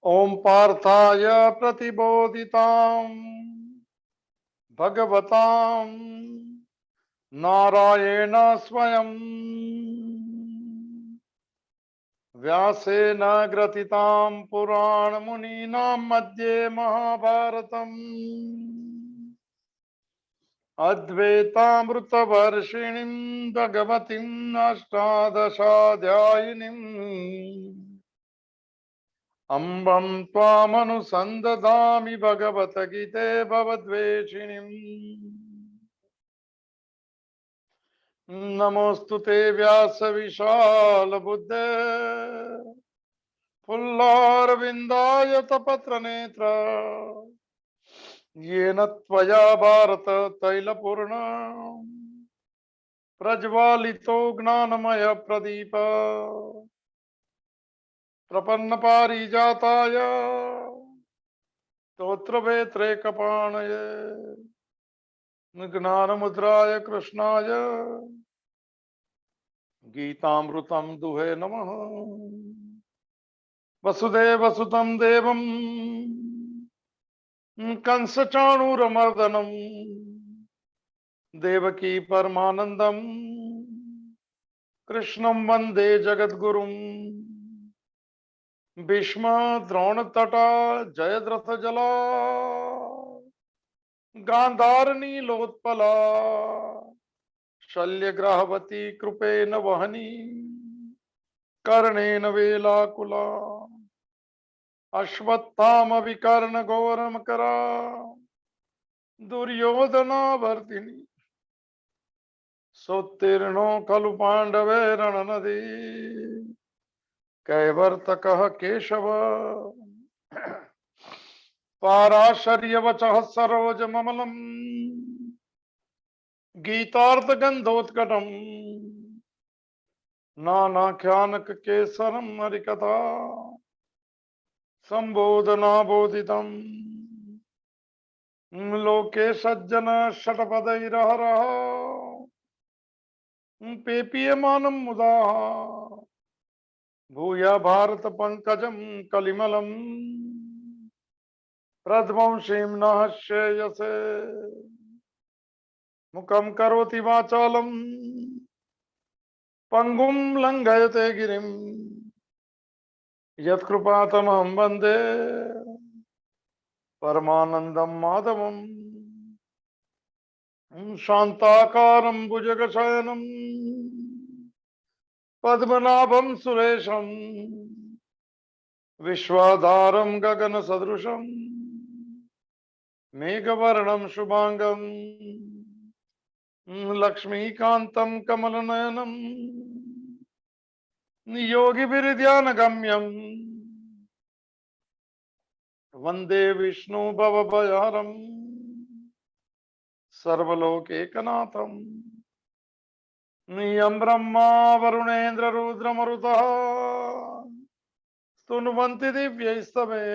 ओम पार्थाय प्रतिबोधिताम् भगवतां नारायण स्वयं व्यासेन ग्रथितां पुराणमुनीनां मध्ये महाभारतम् अद्वैतामृतवर्षिणीं भगवतीम् अष्टादशाध्यायिनीम् अम्बं त्वामनुसन्दधामि भगवद्गीते भवद्वेषिणीम्। नमोऽस्तु ते व्यास विशाल बुद्धे फुल्लारविन्दायतपत्रनेत्र येन त्वया भारत तैलपूर्ण प्रज्वालितो ज्ञानमय प्रदीप प्रपन्न पारिजाताय स्तोत्रवेत्रे कपाणये ज्ञानमुद्राय कृष्णाय गीतामृतं दुहे नमः। वसुदेवसुतं देवं कंसचाणूरमर्दनं देवकी परमानन्दं कृष्णं वन्दे जगद्गुरुं। भीष्म द्रोणतटा जयद्रथजला गान्धारनीलोत्पला शल्यग्राहवती कृपेण वहनी कर्णेन वेलाकुला अश्वत्थामविकर्णघोरमकरा दुर्योधनावर्तिनी सोत्तीर्णो खलु पाण्डवे रणनदी कैवर्तकः केशव पाराशर्यवचः सरोजममलम् गीतार्थगन्धोत्कटम् नानाख्यानककेसरं हरिकथा सम्बोधनाबोधितम् लोके सज्जन षट्पदैरहरः पेपीयमानं मुदा भूया भारत पंकजं कलिमलं प्रध्वंसीं नः श्रेयसे मुखं करोति वाचालं पंगुं लंघयते गिरिं यत्कृपातमहं वन्दे परमानन्दं माधवम् शान्ताकारं भुजगशयनं पद्मनाभं सुरेशं विश्वाधारं गगनसदृशं मेघवर्णं शुभांगं लक्ष्मीकान्तं कमलनयनं योगिभिर्ध्यानगम्यं वन्दे विष्णु भवभयहरं सर्वलोकैकनाथं यं ब्रह्मा वरुणेन्द्र रुद्रमरुतः स्तुन्वन्ति दिव्यैस्तवे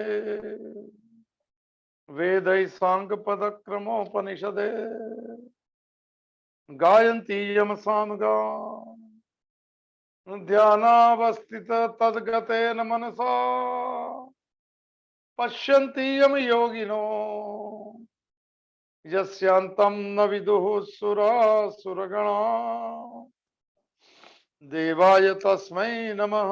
वेदैः साङ्गपदक्रमोपनिषदे गायन्ति यम सामगा ध्यानावस्थित तद्गतेन मनसा पश्यन्ति यम योगिनो यस्यान्तं न विदुः सुरासुरगणा देवाय तस्मै नमः।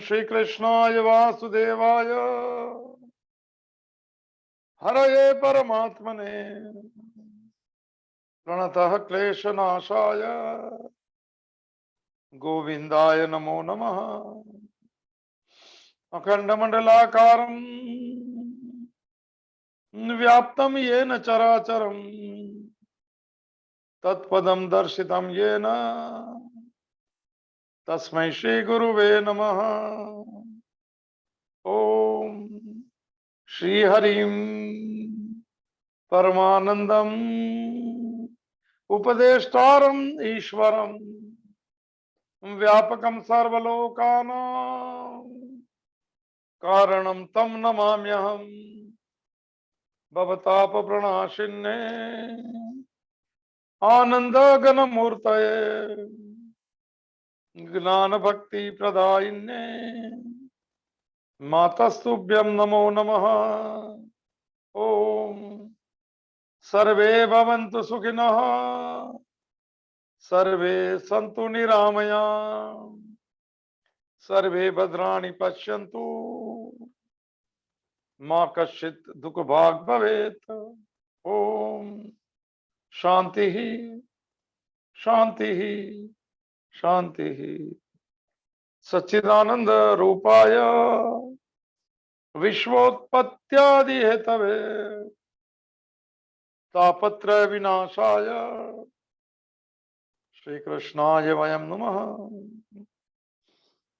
श्री कृष्णाय वासुदेवाय हरये परमात्मने प्रणतः क्लेशनाशाय गोविंदाय नमो नमः। अखंडमंडलाकारं व्याप्तं येन चराचरं तत्पदं दर्शितं येन तस्मै श्री गुरुवे नमः। ओम श्री हरिं परमानंदम उपदेष्टारम् ईश्वरं व्यापकं सर्वलोकानां कारणं तं नमाम्यहम्। भवतापप्रणाशिन्ने आनन्दघनमूर्तये ज्ञान भक्ति प्रदायिन्ये मातस्तुभ्यं नमो नमः। ओम सर्वे भवन्तु सुखिनः, सर्वे सन्तु निरामयाः, सर्वे भद्राणि पश्यन्तु, मां कश्चित् दुःखभाग् भवेत्। ओम शांति ही शांति ही शांति ही। सच्चिदानंद रूपाय विश्वोत्पत्त्यादि हेतवे तापत्रय विनाशाय श्री कृष्णाय वयं नमः।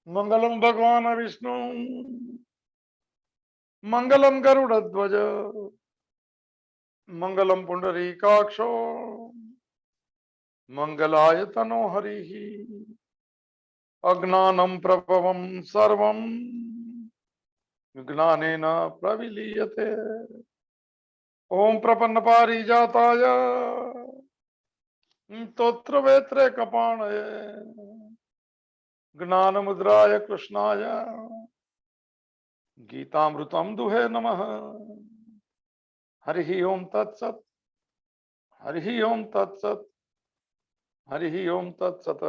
मंगलम भगवान विष्णु, मंगलम गरुड़ध्वज, मंगलम पुंडरीकाक्षो, मंगलाय तनो हरिः। अज्ञानं प्रभवं सर्वं ज्ञानेन प्रविलीयते। ओम प्रपन्न पारिजाताय तोत्र वेत्रे कपाणये ज्ञान मुद्राय कृष्णाय गीतामृतम दुहे नमः। हरि ओम तत्सत, हरि ओम तत्सत, हरि ओम तत्सत।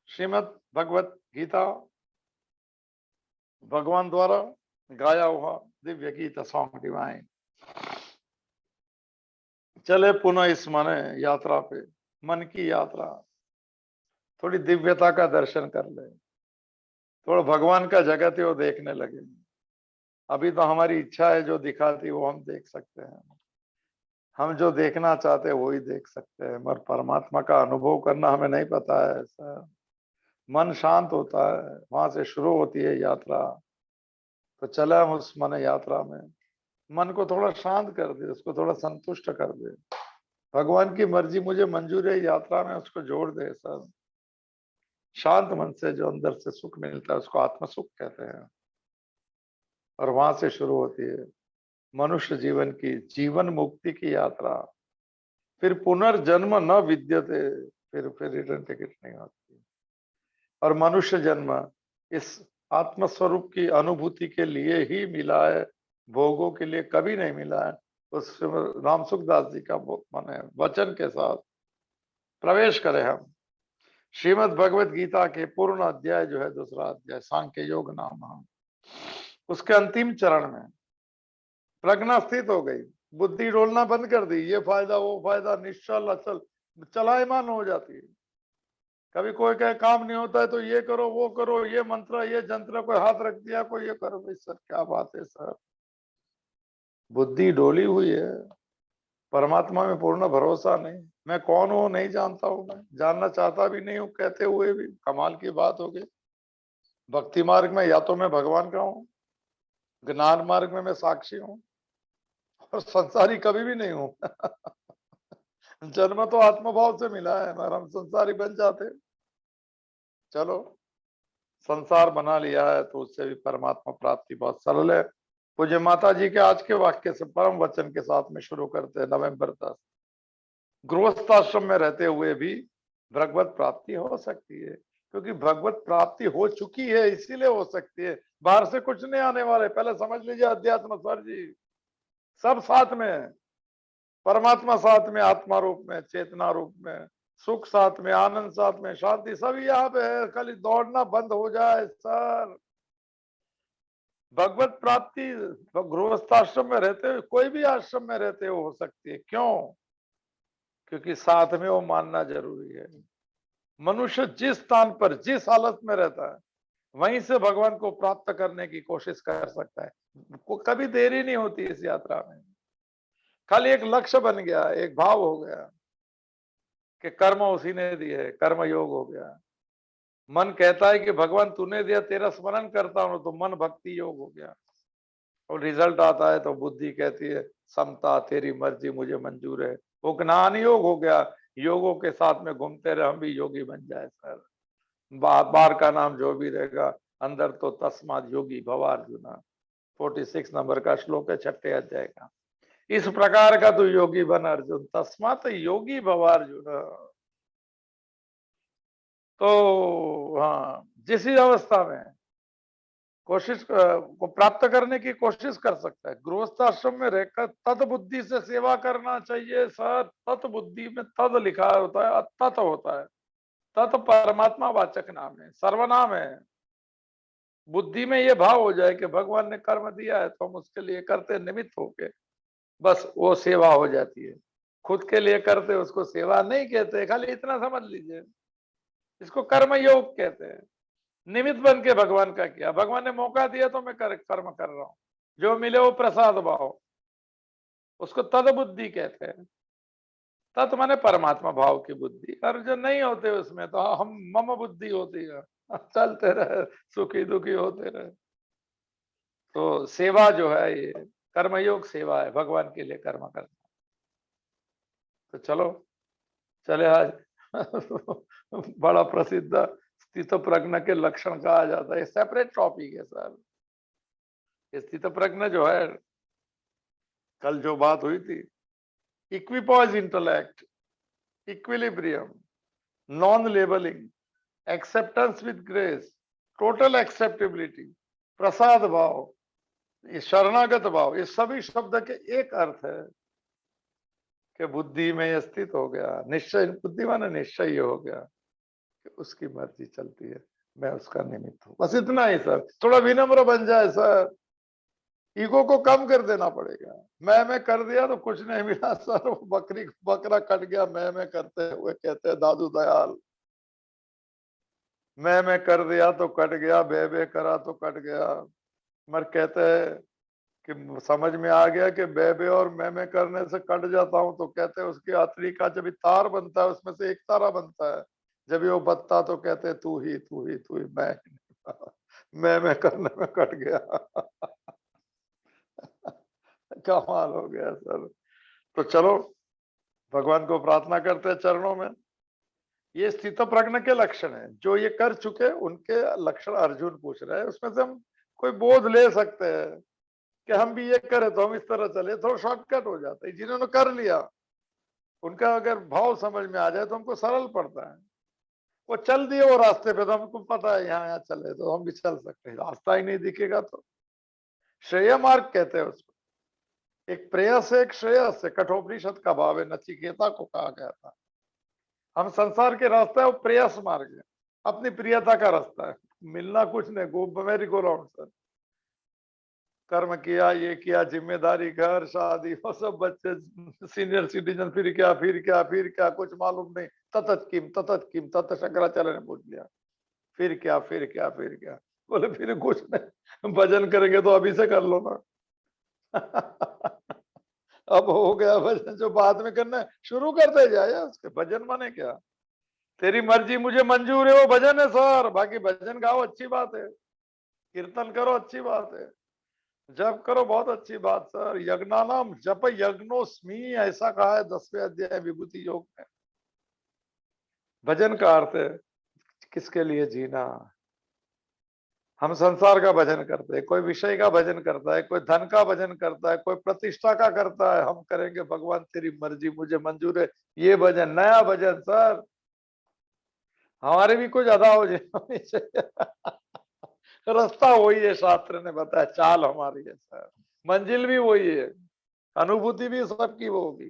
श्रीमद् भगवत गीता भगवान द्वारा गाया हुआ दिव्य गीत सॉन्ग डिवाइन। चले पुनः इस मन यात्रा पे, मन की यात्रा। थोड़ी दिव्यता का दर्शन कर ले, थोड़ा भगवान का जगत है वो देखने लगे। अभी तो हमारी इच्छा है जो दिखाती वो हम देख सकते हैं, हम जो देखना चाहते हैं वो ही देख सकते हैं, मगर परमात्मा का अनुभव करना हमें नहीं पता है। ऐसा मन शांत होता है, वहां से शुरू होती है यात्रा। तो चले हम उस मन यात्रा में, मन को थोड़ा शांत कर दे, उसको थोड़ा संतुष्ट कर दे। भगवान की मर्जी मुझे मंजूर है यात्रा में, उसको जोड़ दे। सब शांत मन से जो अंदर से सुख मिलता है उसको आत्म सुख कहते हैं, और वहां से शुरू होती है मनुष्य जीवन की जीवन मुक्ति की यात्रा। फिर पुनर्जन्म न विद्यते, फिर रिटर्न टिकट नहीं होती। और मनुष्य जन्म इस आत्मस्वरूप की अनुभूति के लिए ही मिला है, भोगों के लिए कभी नहीं मिला है। उस राम सुखदास जी का माने वचन के साथ प्रवेश करें हम श्रीमद् भगवत गीता के पूर्ण अध्याय जो है दूसरा अध्याय सांख्य योग नाम, हम उसके अंतिम चरण में प्रज्ञा स्थित हो गई, बुद्धि डोलना बंद कर दी। ये फायदा वो फायदा, निश्चल अचल चलायमान हो जाती है। कभी कोई कहे काम नहीं होता है तो ये करो वो करो, ये मंत्र ये जंत्र, कोई हाथ रख दिया कोई ये करो। भाई सर क्या बात है सर, बुद्धि डोली हुई है, परमात्मा में पूर्ण भरोसा नहीं। मैं कौन हूं नहीं जानता हूं, मैं जानना चाहता भी नहीं हूं, कहते हुए भी कमाल की बात हो गई। भक्ति मार्ग में या तो मैं भगवान का हूं, ज्ञान मार्ग में मैं साक्षी हूं, और संसारी कभी भी नहीं हूं। जन्म तो आत्मभाव से मिला है, मगर हम संसारी बन जाते। चलो संसार बना लिया है तो उससे भी परमात्मा प्राप्ति बहुत सरल है। पूज्य माता जी के आज के वाक्य से परम वचन के साथ में शुरू करते हैं। नवंबर 10, गृहस्थाश्रम में रहते हुए भी भगवत प्राप्ति हो सकती है, क्योंकि भगवत प्राप्ति हो चुकी है इसीलिए हो सकती है। बाहर से कुछ नहीं आने वाले, पहले समझ लीजिए अध्यात्म सर जी। सब साथ में है, परमात्मा साथ में, आत्मा रूप में, चेतना रूप में, सुख साथ में, आनंद साथ में, शांति सब यहाँ पे है। खाली दौड़ना बंद हो जाए सर। भगवत प्राप्ति गृहस्थाश्रम में रहते हुए, कोई भी आश्रम में रहते हुए हो सकती है। क्यों? क्योंकि साथ में वो मानना जरूरी है। मनुष्य जिस स्थान पर जिस हालत में रहता है वहीं से भगवान को प्राप्त करने की कोशिश कर सकता है। को कभी देरी नहीं होती इस यात्रा में। खाली एक लक्ष्य बन गया, एक भाव हो गया कि कर्म उसी ने दिए, कर्म योग हो गया। मन कहता है कि भगवान तूने दिया, तेरा स्मरण करता हूं, तो मन भक्ति योग हो गया। और रिजल्ट आता है तो बुद्धि कहती है समता, तेरी मर्जी मुझे मंजूर है। वो ज्ञान योग हो गया। योगों के साथ में घूमते रहे, हम भी योगी बन जाए सर। बार का नाम जो भी रहेगा, अंदर तो तस्माद योगी भवार्जुना, 46 नंबर का श्लोक है, 6ठे अध्याय का। इस प्रकार का तू योगी बन अर्जुन, तस्मात योगी भवार्जुन। तो हाँ, जिस ही अवस्था में कोशिश को प्राप्त करने की कोशिश कर सकता है। गृहस्थ आश्रम में रहकर तद बुद्धि से सेवा करना चाहिए सर। तत् बुद्धि में तद लिखा होता है, अतत होता है। तत् परमात्मा वाचक नाम है, सर्वनाम है। बुद्धि में ये भाव हो जाए कि भगवान ने कर्म दिया है तो हम उसके लिए करते, निमित्त होके बस वो सेवा हो जाती है। खुद के लिए करते उसको सेवा नहीं कहते, खाली इतना समझ लीजिए। इसको कर्म योग कहते हैं। निमित्त बन के भगवान का किया, भगवान ने मौका दिया तो मैं कर्म कर रहा हूं। जो मिले वो प्रसाद भाव, उसको तद बुद्धि कहते हैं। तत् माने परमात्मा भाव की बुद्धि। और जो नहीं होते उसमें तो हम मम बुद्धि होती है, चलते रहे, सुखी दुखी होते रहे। तो सेवा जो है ये कर्मयोग सेवा है, भगवान के लिए कर्म करना। तो चलो चले आज बड़ा प्रसिद्ध स्थित प्रज्ञ के लक्षण कहा जाता है, सेपरेट टॉपिक है सर। स्थित प्रज्ञ जो है, कल जो बात हुई थी, equipoise intellect, equilibrium, non labelling, acceptance with grace, total acceptability, प्रसाद भाव, ये शरणागत भाव, ये सभी शब्द के एक अर्थ है कि बुद्धि में स्थित हो गया। निश्चय, बुद्धि माने निश्चय हो गया कि उसकी मर्जी चलती है, मैं उसका निमित्त हूं। बस इतना ही सर। थोड़ा विनम्र बन जाए सर, ईगो को कम कर देना पड़ेगा। मैं कर दिया तो कुछ नहीं मिला सर, वो बकरा कट गया मैं करते हुए, कहते हैं दादू दयाल। मैं कर दिया तो कट गया, बे करा तो कट गया। मगर कहते हैं कि समझ में आ गया कि बे और मैं करने से कट जाता हूं, तो कहते हैं उसकी हथेली का जब तार बनता है उसमें से एक तारा बनता है। जब वो बत्ता तो कहते हैं तू ही तू ही तू ही, मैं करने में कट गया। कमाल हो गया सर। तो चलो भगवान को प्रार्थना करते हैं चरणों में। ये स्थित प्रज्ञ के लक्षण है, जो ये कर चुके उनके लक्षण अर्जुन पूछ रहे हैं। उसमें से हम कोई बोध ले सकते हैं कि हम भी ये करें तो हम इस तरह चले, थोड़ा शॉर्टकट हो जाता है। जिन्होंने कर लिया उनका अगर भाव समझ में आ जाए तो हमको सरल पड़ता है। वो चल दिए वो रास्ते पे, तो हमको पता है यहाँ यहाँ चले तो हम भी चल सकते हैं। रास्ता ही नहीं दिखेगा तो श्रेय मार्ग कहते हैं उसको। एक प्रेयस है, एक श्रेयस है। कठोपनिषद का भाव है, नचिकेता को कहा गया था। हम संसार के रास्ता है वो प्रेयस मार्ग है, अपनी प्रियता का रास्ता है। मिलना कुछ नहीं, गो मेरी गो राउंड सर। कर्म किया, ये किया, जिम्मेदारी, घर, शादी, वो सब बच्चे, सीनियर सिटीजन, फिर क्या फिर क्या फिर क्या, कुछ मालूम नहीं। ततत किम ततत किम, तत शंकराचार्य ने पूछ लिया। फिर क्या फिर क्या फिर क्या? बोले फिर कुछ नहीं, भजन करेंगे तो अभी से कर लो ना। अब हो गया भजन, जो बाद में करना है शुरू करते जाए। उसके भजन माने क्या? तेरी मर्जी मुझे मंजूर है, वो भजन है सर। बाकी भजन गाओ अच्छी बात है, कीर्तन करो अच्छी बात है, जप करो बहुत अच्छी बात सर। यज्ञानाम जप यज्ञोस्मी, ऐसा कहा है 10वें अध्याय विभूति योग में। भजन का अर्थ है किसके लिए जीना। हम संसार का भजन करते हैं, कोई विषय का भजन करता है, कोई धन का भजन करता है, कोई प्रतिष्ठा का करता है। हम करेंगे भगवान तेरी मर्जी मुझे मंजूर है, ये भजन, नया भजन सर। हमारे भी कुछ अदा हो जाए। रास्ता वही है, शास्त्र ने बताया, चाल हमारी है सर, मंजिल भी वही है, अनुभूति भी सबकी वो होगी।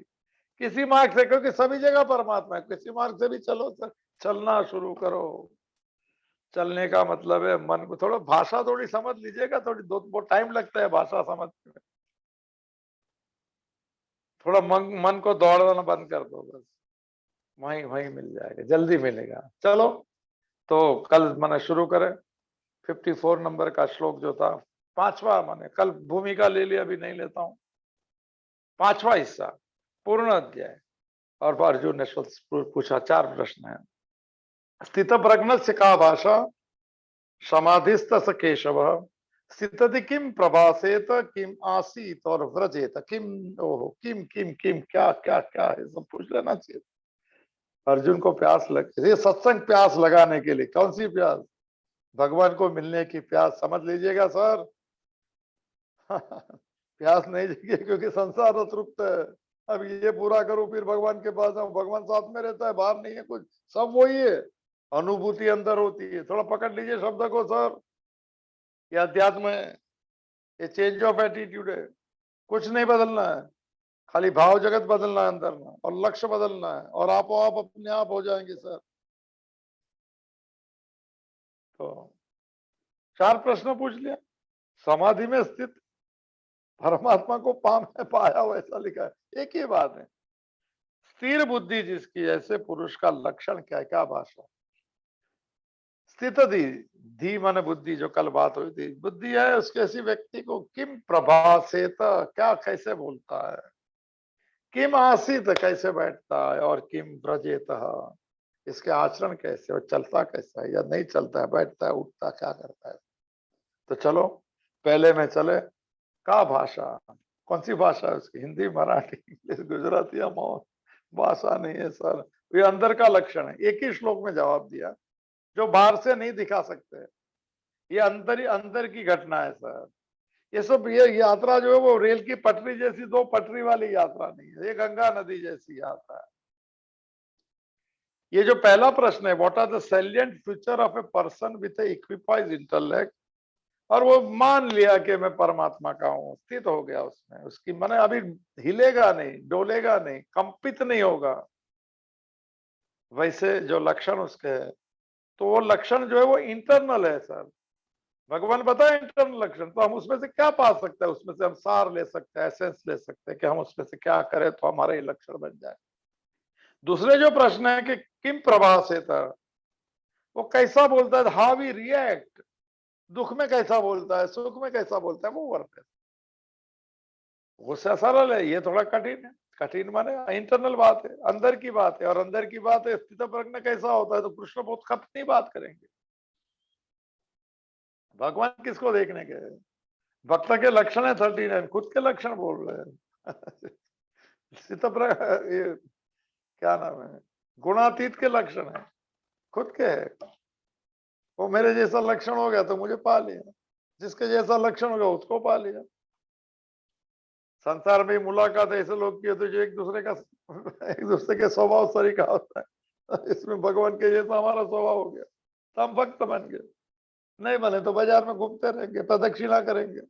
किसी मार्ग से, क्योंकि सभी जगह परमात्मा है, किसी मार्ग से भी चलो सर, चलना शुरू करो। चलने का मतलब है मन को थोड़ा, भाषा थोड़ी समझ लीजिएगा, थोड़ी दो बहुत टाइम लगता है भाषा समझने में। थोड़ा मन को दौड़ना बंद कर दो बस, वहीं वहीं मिल जाएगा, जल्दी मिलेगा। चलो तो कल मैंने शुरू करें। 54 नंबर का श्लोक जो था, पांचवा, मैंने कल भूमिका ले लिया, अभी नहीं लेता हूं। पांचवा हिस्सा, पूर्ण अध्याय। और अर्जुन ने पूछा, 4 प्रश्न है। स्थित प्रज्ञ से का भाषा, समाधिस्थ स केशव, स्थिति किम प्रभासेत, किम आसीत और व्रजेत, किम, ओहो, किम किम किम, क्या क्या क्या है, सब पूछ लेना चाहिए। अर्जुन को प्यास लग, ये सत्संग प्यास लगाने के लिए। कौन सी प्यास? भगवान को मिलने की प्यास, समझ लीजिएगा सर। प्यास नहीं जगी क्योंकि संसार तो तृप्त है। अब ये पूरा करो फिर भगवान के पास जाऊं, भगवान साथ में रहता है, बाहर नहीं है कुछ, सब वही है। अनुभूति अंदर होती है। थोड़ा पकड़ लीजिए शब्द को सर, ये अध्यात्म है, ये चेंज ऑफ एटीट्यूड है। कुछ नहीं बदलना है, खाली भाव जगत बदलना है अंदर ना, और लक्ष्य बदलना है, और आप अपने आप हो जाएंगे सर। तो 4 प्रश्न पूछ लिया। समाधि में स्थित परमात्मा को पाया वैसा लिखा है। एक ही बात है, स्थिर बुद्धि जिसकी, ऐसे पुरुष का लक्षण क्या क्या भाषा। स्थित धी, धी माने बुद्धि, जो कल बात हुई थी, बुद्धि है उसके, ऐसी व्यक्ति को किम प्रभासेत, क्या कैसे बोलता है, किम आसीत कैसे बैठता है, और किम व्रजेत, इसके आचरण कैसे, और चलता कैसा है या नहीं चलता है, बैठता है उठता क्या करता है। तो चलो पहले में चले, का भाषा, कौन सी भाषा है उसकी, हिंदी मराठी इंग्लिश गुजराती या मौन, भाषा नहीं है सर, ये अंदर का लक्षण है। एक ही श्लोक में जवाब दिया, जो बाहर से नहीं दिखा सकते, ये अंदर ही अंदर की घटना है सर। ये सब, ये यात्रा जो है वो रेल की पटरी जैसी 2 पटरी वाली यात्रा नहीं है, ये गंगा नदी जैसी यात्रा है। ये जो पहला प्रश्न है, what are the salient feature of a person with equipoise intellect, और वो मान लिया कि मैं परमात्मा का हूं, स्थित हो गया उसमें, उसकी मन अभी हिलेगा नहीं, डोलेगा नहीं, कंपित नहीं होगा, वैसे जो लक्षण उसके है। तो वो लक्षण जो है वो इंटरनल है सर। भगवान बताए इंटरनल लक्षण, तो हम उसमें से क्या पा सकते हैं, उसमें से हम सार ले सकते हैं, एसेंस ले सकते हैं कि हम उसमें से क्या करें तो हमारा ये लक्षण बन जाए। दूसरे जो प्रश्न है कि किम प्रभा से था, वो कैसा बोलता है, हाउ वी रिएक्ट, दुख में कैसा बोलता है, सुख में कैसा बोलता है, वो वर्त है। वो सरल है, ये थोड़ा कठिन है। कठिन माने इंटरनल बात है, अंदर की बात है, और अंदर की बात है स्थित प्रज्ञ कैसा होता है, तो कृष्ण बहुत खपनी बात करेंगे। भगवान किसको देखने के, भक्त के लक्षण है 39, खुद के लक्षण बोल रहे हैं स्थित ये क्या नाम है, गुणातीत के लक्षण है, खुद के है। वो मेरे जैसा लक्षण हो गया तो मुझे पा लिया, जिसके जैसा लक्षण होगा उसको पा लिया। संसार में मुलाकात ऐसे लोग की होती है जो एक दूसरे के स्वभाव सरीखा होता है इसमें भगवान के जैसा हमारा स्वभाव हो गया तो हम भक्त बन गए। नहीं बने तो बाजार में घूमते रहेंगे, प्रदक्षिणा करेंगे,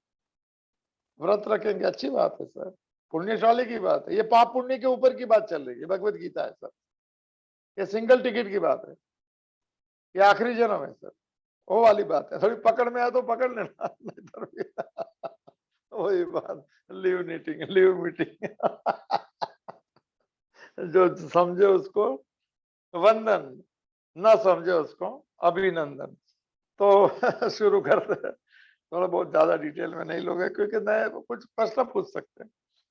व्रत रखेंगे, अच्छी बात है सर, पुण्यशाली की बात है। ये पाप पुण्य के ऊपर की बात चल रही है, भगवत गीता है सर, ये सिंगल टिकट की बात है, ये आखिरी जन्म है सर, वो वाली बात है। थोड़ी पकड़ में आए तो पकड़ लेना नहीं तो वही बात, लिव मीटिंग जो समझे उसको वंदन, ना समझे उसको अभिनंदन। तो शुरू करते हैं, थोड़ा बहुत ज्यादा डिटेल में नहीं लोगे क्योंकि नए कुछ प्रश्न पूछ सकते हैं।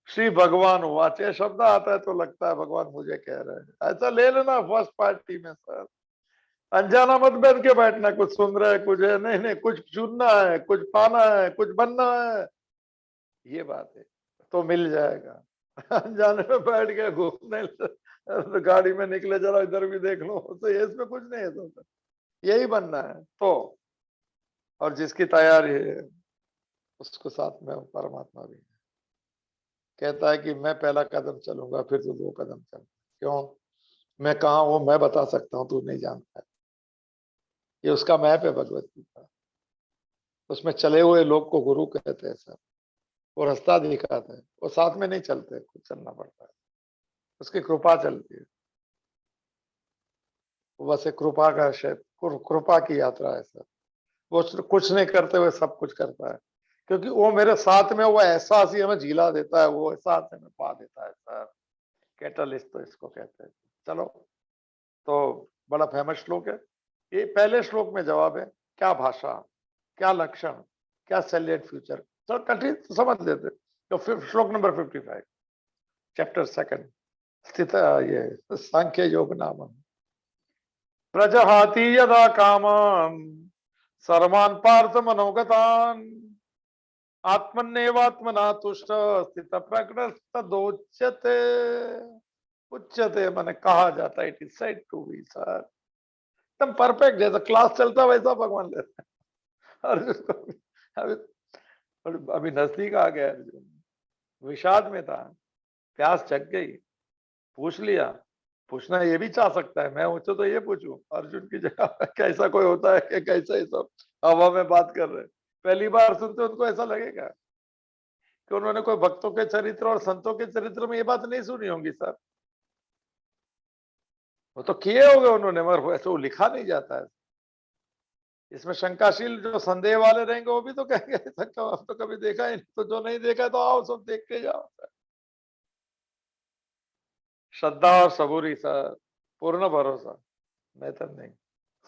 श्री भगवान वाचे शब्द आता है तो लगता है भगवान मुझे कह रहे हैं, ऐसा ले लेना फर्स्ट पार्टी में सर। अनजाना मत बैठ के बैठना, कुछ सुन रहे हैं, कुछ है, नहीं नहीं, कुछ चुनना है, कुछ पाना है, कुछ बनना है, ये बात है, तो मिल जाएगा। अनजाने में बैठ के घूमने, गाड़ी में निकले, जरा इधर भी देख लो, तो ये इसमें कुछ नहीं है तो यही बनना है तो। और जिसकी तैयारी है उसको साथ में परमात्मा भी कहता है कि मैं पहला कदम चलूंगा, फिर तू 2 कदम चल। क्यों, मैं कहा हूं मैं बता सकता हूं, तू नहीं जानता है। ये उसका मैप है भगवत गीता, उसमें चले हुए लोग को गुरु कहते हैं सर। वो रास्ता दिखाता है, वो साथ में नहीं चलते, खुद चलना पड़ता है, उसकी कृपा चलती है। वो बस एक कृपा का क्षेत्र, कृपा की यात्रा है सर। वो कुछ नहीं करते हुए सब कुछ करता है, क्योंकि वो मेरे साथ में, वो एहसास ही हमें झीला देता है, वो एहसास हमें पा देता है सर। कैटलिस्ट तो इसको कहते हैं। चलो, तो बड़ा फेमस श्लोक है ये, पहले श्लोक में जवाब है, क्या भाषा, क्या लक्षण, क्या सैलिएंट फ्यूचर। तो कठिन तो समझ लेते। तो श्लोक नंबर 55, चैप्टर 2, स्थित ये सांख्य योग नाम। प्रजहाति यदा कामान सर्वान् पार्थ मनोगतान् आत्मन्नेवात्मना तुष्ट स्थित प्रकृतोच्यते। उच्यते माने कहा जाता है, it is said to be sir. एकदम परफेक्ट, जैसा क्लास चलता वैसा भगवान लेते हैं। और अभी अभी नजदीक आ गया अर्जुन, विषाद में था, प्यास जग गई, पूछ लिया, पूछना ये भी चाह सकता है, मैं पूछूं तो ये पूछूं अर्जुन की जगह कैसा कोई होता है कि कैसा ये सब हवा में बात कर रहे हैं। पहली बार सुनते उनको ऐसा लगेगा कि उन्होंने कोई भक्तों के चरित्र और संतों के चरित्र में ये बात नहीं सुनी होगी सर। वो तो किए होंगे उन्होंने, मगर वैसे वो लिखा नहीं जाता है। इसमें शंकाशील जो संदेह वाले रहेंगे वो भी तो कहेंगे अब तो कभी देखा ही नहीं, तो जो नहीं देखा है तो आओ सब देख के जाओ। श्रद्धा और सबूरी सर, पूर्ण भरोसा, नहीं तो नहीं।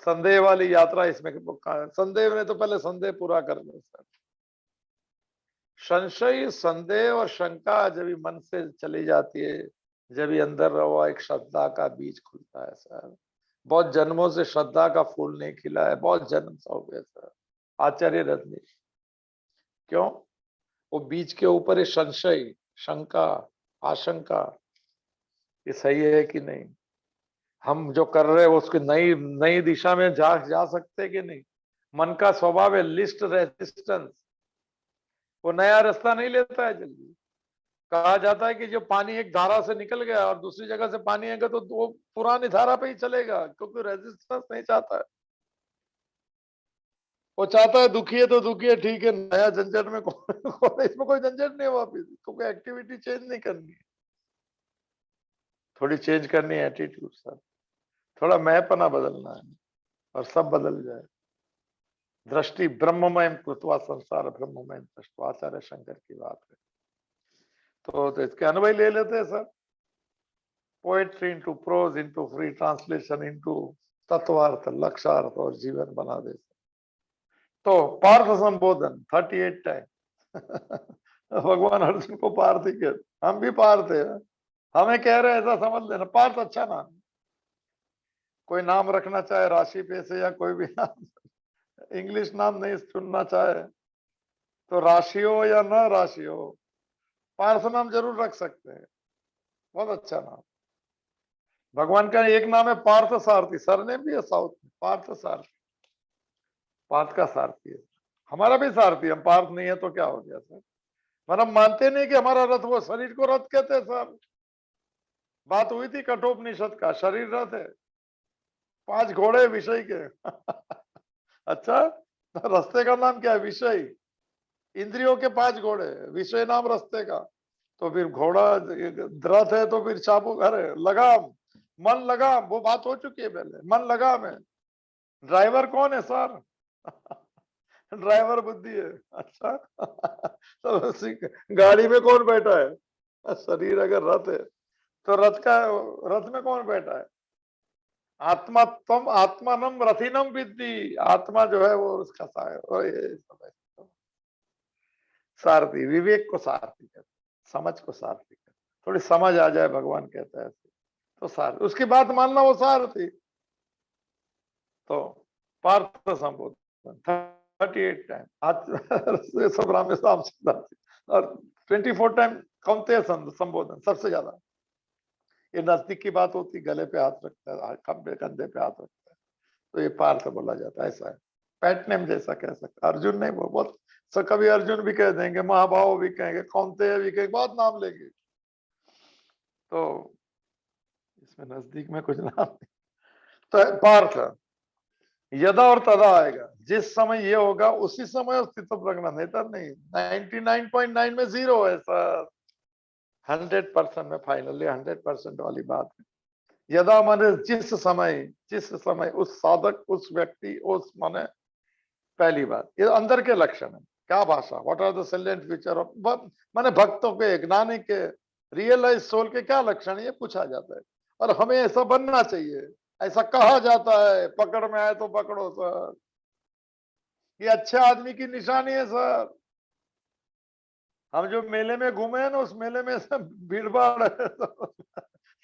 संदेह वाली यात्रा इसमें संदेह ने तो पहले संदेह पूरा कर लो सर। संशय, संदेह और शंका जब भी मन से चली जाती है, जब भी अंदर वो एक श्रद्धा का बीज खुलता है सर। बहुत जन्मों से श्रद्धा का फूल नहीं खिला है, बहुत जन्म से हो गए सर। आचार्य रजनीश क्यों? वो बीज के ऊपर है संशय, शंका, आशंका, ये सही है कि नहीं, हम जो कर रहे हैं उसकी नई नई दिशा में जा सकते कि नहीं। मन का स्वभाव है लिस्ट रेजिस्टेंस, वो नया रास्ता नहीं लेता है जल्दी। कहा जाता है कि जो पानी एक धारा से निकल गया और दूसरी जगह से पानी आएगा तो वो पुरानी धारा पे ही चलेगा, क्योंकि रेजिस्टेंस नहीं चाहता है। वो चाहता है दुखी है तो दुखी है, ठीक है, नया झंझट में इसमें कोई झंझट नहीं है, वापिस कोई एक्टिविटी चेंज नहीं करनी है। थोड़ी चेंज करनी है एटीट्यूड सर, थोड़ा मैंपना बदलना है और सब बदल जाए। दृष्टि ब्रह्ममय कृत्वा संसार ब्रह्ममय दृष्टि, आचार्य शंकर की बात है। तो इसके अनुभव ले लेते हैं sir. Poetry into prose into free translation into तत्वार्थ, लक्ष्यार्थ और जीवन बना दे। तो पार्थ संबोधन 38 टाइम भगवान अर्जुन को पार्थ ही कहते, हम भी पार्थ है, हमें कह रहे हैं ऐसा समझ लेना। पार्थ अच्छा नाम, कोई नाम रखना चाहे राशि पे से या कोई भी नाम, इंग्लिश नाम नहीं चुनना चाहे तो राशि हो या न राशि हो, पार्थ नाम जरूर रख सकते हैं, बहुत अच्छा नाम। भगवान का एक नाम है पार्थ सारथी, सरनेम भी है साउथ में, पार्थ सारथी, पार्थ का सारथी है। हमारा भी सारथी, हम पार्थ नहीं है तो क्या हो गया सर। मतलब मानते नहीं कि हमारा रथ, वो शरीर को रथ कहते हैं सर। बात हुई थी कठोपनिषद का, शरीर रथ है, 5 घोड़े विषय के अच्छा, तो रास्ते का नाम क्या है? विषय। इंद्रियों के 5 घोड़े, विषय नाम रास्ते का। तो फिर घोड़ा रथ है तो फिर चाबुक, अरे लगाम, मन लगाम, वो बात हो चुकी है पहले, मन लगाम है। ड्राइवर कौन है सर? ड्राइवर बुद्धि है। अच्छा तो गाड़ी में कौन बैठा है? शरीर अगर रथ है तो रथ में कौन बैठा है? आत्मा, तुम आत्मानम रथिनम विद्धि, आत्मा जो है वो उसका सारथी, विवेक को सारथी कहते, समझ को सारथी कहते, थोड़ी समझ आ जाए भगवान कहता है तो सारथी, उसकी बात मानना वो सारथी। तो पार्थ संबोधन 38 टाइम आज सब राम और 24 टाइम कौनते संबोधन सबसे ज्यादा। ये नजदीक की बात होती, गले पे हाथ रखता है, खंबे कंधे पे हाथ रखता है, तो ये पार्थ बोला जाता है, ऐसा है। पेट नेम जैसा कह सकते, अर्जुन नहीं, वो बहुत सर, कभी अर्जुन भी कह देंगे, महाभाव भी कहेंगे, कौनते भी कहेंगे, बहुत नाम लेंगे। तो इसमें नजदीक में कुछ नाम नहीं। तो पार्थ यदा और तदा आएगा, जिस समय ये होगा उसी समय अस्तित्व रखना, नहीं तो नहीं। 99.9 में 0 है सर, 100% में फाइनली 100% वाली बात है। यदा माने जिस समय उस साधक, उस व्यक्ति, उस माने पहली बात, ये अंदर के लक्षण है। क्या भाषा, what are the salient feature of, माने भक्तों के, ज्ञानी के, रियलाइज सोल के क्या लक्षण है, ये पूछा जाता है। और हमें ऐसा बनना चाहिए, ऐसा कहा जाता है, पकड़ में आए तो पकड़ो सर, ये अच्छे आदमी की निशानी है सर। हम जो मेले में घूमे हैं ना, उस मेले में सब भीड़ भाड़ है,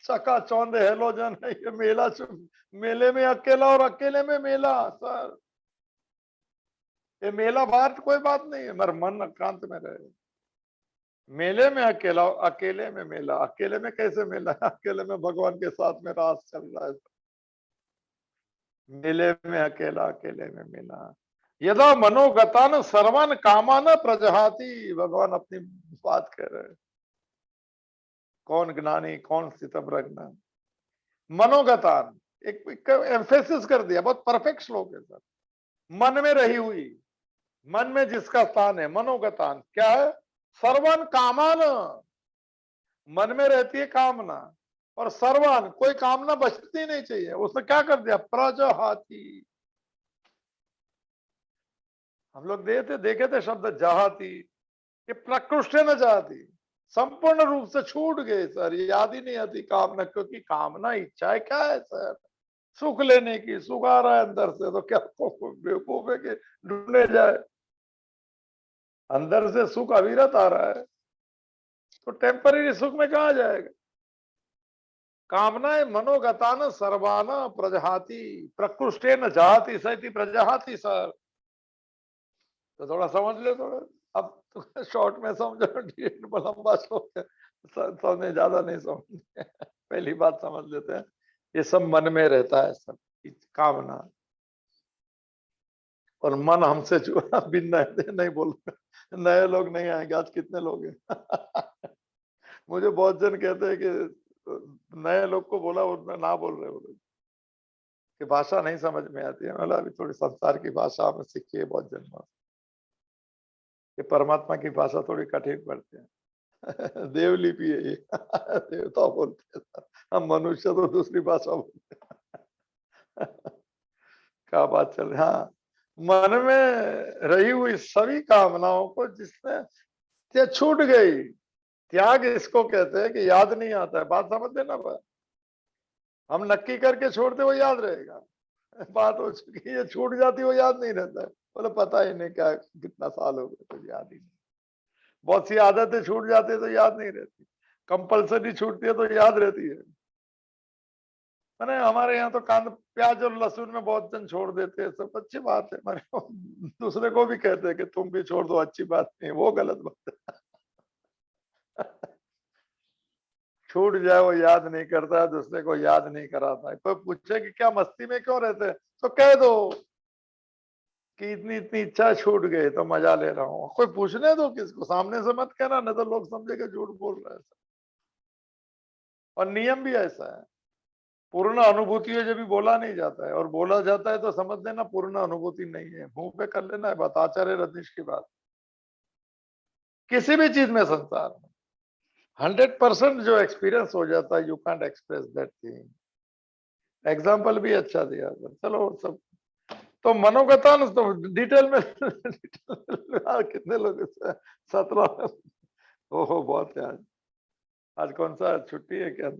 चका चौंध हेलोजन है ये मेला, मेले में अकेला और अकेले में मेला सर। ये मेला बाहर कोई बात नहीं है, मगर मन एकांत में रहे। मेले में अकेला, अकेले में मेला, अकेले में कैसे मेला है? अकेले में भगवान के साथ में रास चल रहा है, मेले में अकेला, अकेले में मेला। यदा मनोगतान सर्वन कामान प्रजहाति, भगवान अपनी बात कह रहे हैं। कौन ज्ञानी, कौन स्थितप्रज्ञ, मनोगतान, एक एम्फेसिस कर दिया, बहुत परफेक्ट श्लोक है सर। मन में रही हुई, मन में जिसका स्थान है, मनोगतान क्या है? सर्वन कामान, मन में रहती है कामना, और सर्वन, कोई कामना बचती नहीं चाहिए। उसने क्या कर दिया? प्रजहाति। हम लोग देखे थे शब्द जहाती, ये प्रकृष्ट न जाती, संपूर्ण रूप से छूट गए सर, याद ही नहीं आती कामना, क्योंकि कामना इच्छा है क्या है सर? सुख लेने की, सुख आ रहा है अंदर से, तो क्या बेवकूफ है कि ढूंढने जाए? अंदर से सुख अविरत आ रहा है, तो टेम्पररी सुख में कहा जाएगा? कामनाएं मनोगतान सर्वान प्रजहाति, प्रकृष्टे न जाति सैति प्रजहाति सर। तो थोड़ा समझ ले थोड़ा, अब तो शॉर्ट में समझो, लंबा श्लोक है, समझने ज्यादा नहीं समझ पहली बात समझ लेते हैं, ये सब मन में रहता है सब कामना, और मन हमसे जुड़ा भी नहीं बोल रहे, नए लोग नहीं आएंगे आज, कितने लोग हैं मुझे बहुत जन कहते हैं कि नए लोग को बोला और ना बोल रहे, बोले कि भाषा नहीं समझ में आती है। मतलब अभी थोड़ी संसार की भाषा हमें सीखी है बहुत जन्म, ये परमात्मा की भाषा थोड़ी कठिन पड़ती है देवलिपि है ये देवता बोलते हैं, हम मनुष्य तो दूसरी भाषा बोलते हैं क्या बात चल रही। हाँ, मन में रही हुई सभी कामनाओं को जिसने छूट गई, त्याग इसको कहते हैं कि याद नहीं आता है। बात समझ लेना, बात हम नक्की करके छोड़ते वो याद रहेगा, बात हो चुकी है, छूट जाती वो याद नहीं रहता है, बोले पता ही नहीं क्या कितना साल हो गए, तो याद ही नहीं। बहुत सी आदतें छूट जाती है तो याद नहीं रहती, कंपल्सरी छूटती है तो याद रहती है। मैंने हमारे यहाँ तो कांद प्याज और लहसुन में बहुत जन छोड़ देते हैं, सब अच्छी बात है, हमारे दूसरे को भी कहते हैं कि तुम भी छोड़ दो, अच्छी बात नहीं, वो गलत बात है छूट जाए वो याद नहीं करता है, दूसरे को याद नहीं कराता है। कोई पूछे कि क्या मस्ती में क्यों रहते हैं, तो कह दो कि इतनी इतनी इच्छा छूट गई तो मजा ले रहा हूँ। कोई पूछने दो किसको, सामने से मत कहना, नहीं तो लोग समझेंगे झूठ बोल रहे हैं। और नियम भी ऐसा है, पूर्ण अनुभूति है जब भी बोला नहीं जाता है, और बोला जाता है तो समझ लेना पूर्ण अनुभूति नहीं है, मुंह पे कर लेना है बात। आचार्य रजनीश की बात, किसी भी चीज में संसार में 100% जो एक्सपीरियंस हो जाता है, you can't express that thing. Example भी अच्छा दिया था, चलो सब तो मनोगतान तो डिटेल में कितने लोग 17, ओहो बहुत है आज। आज कौन सा छुट्टी है क्या?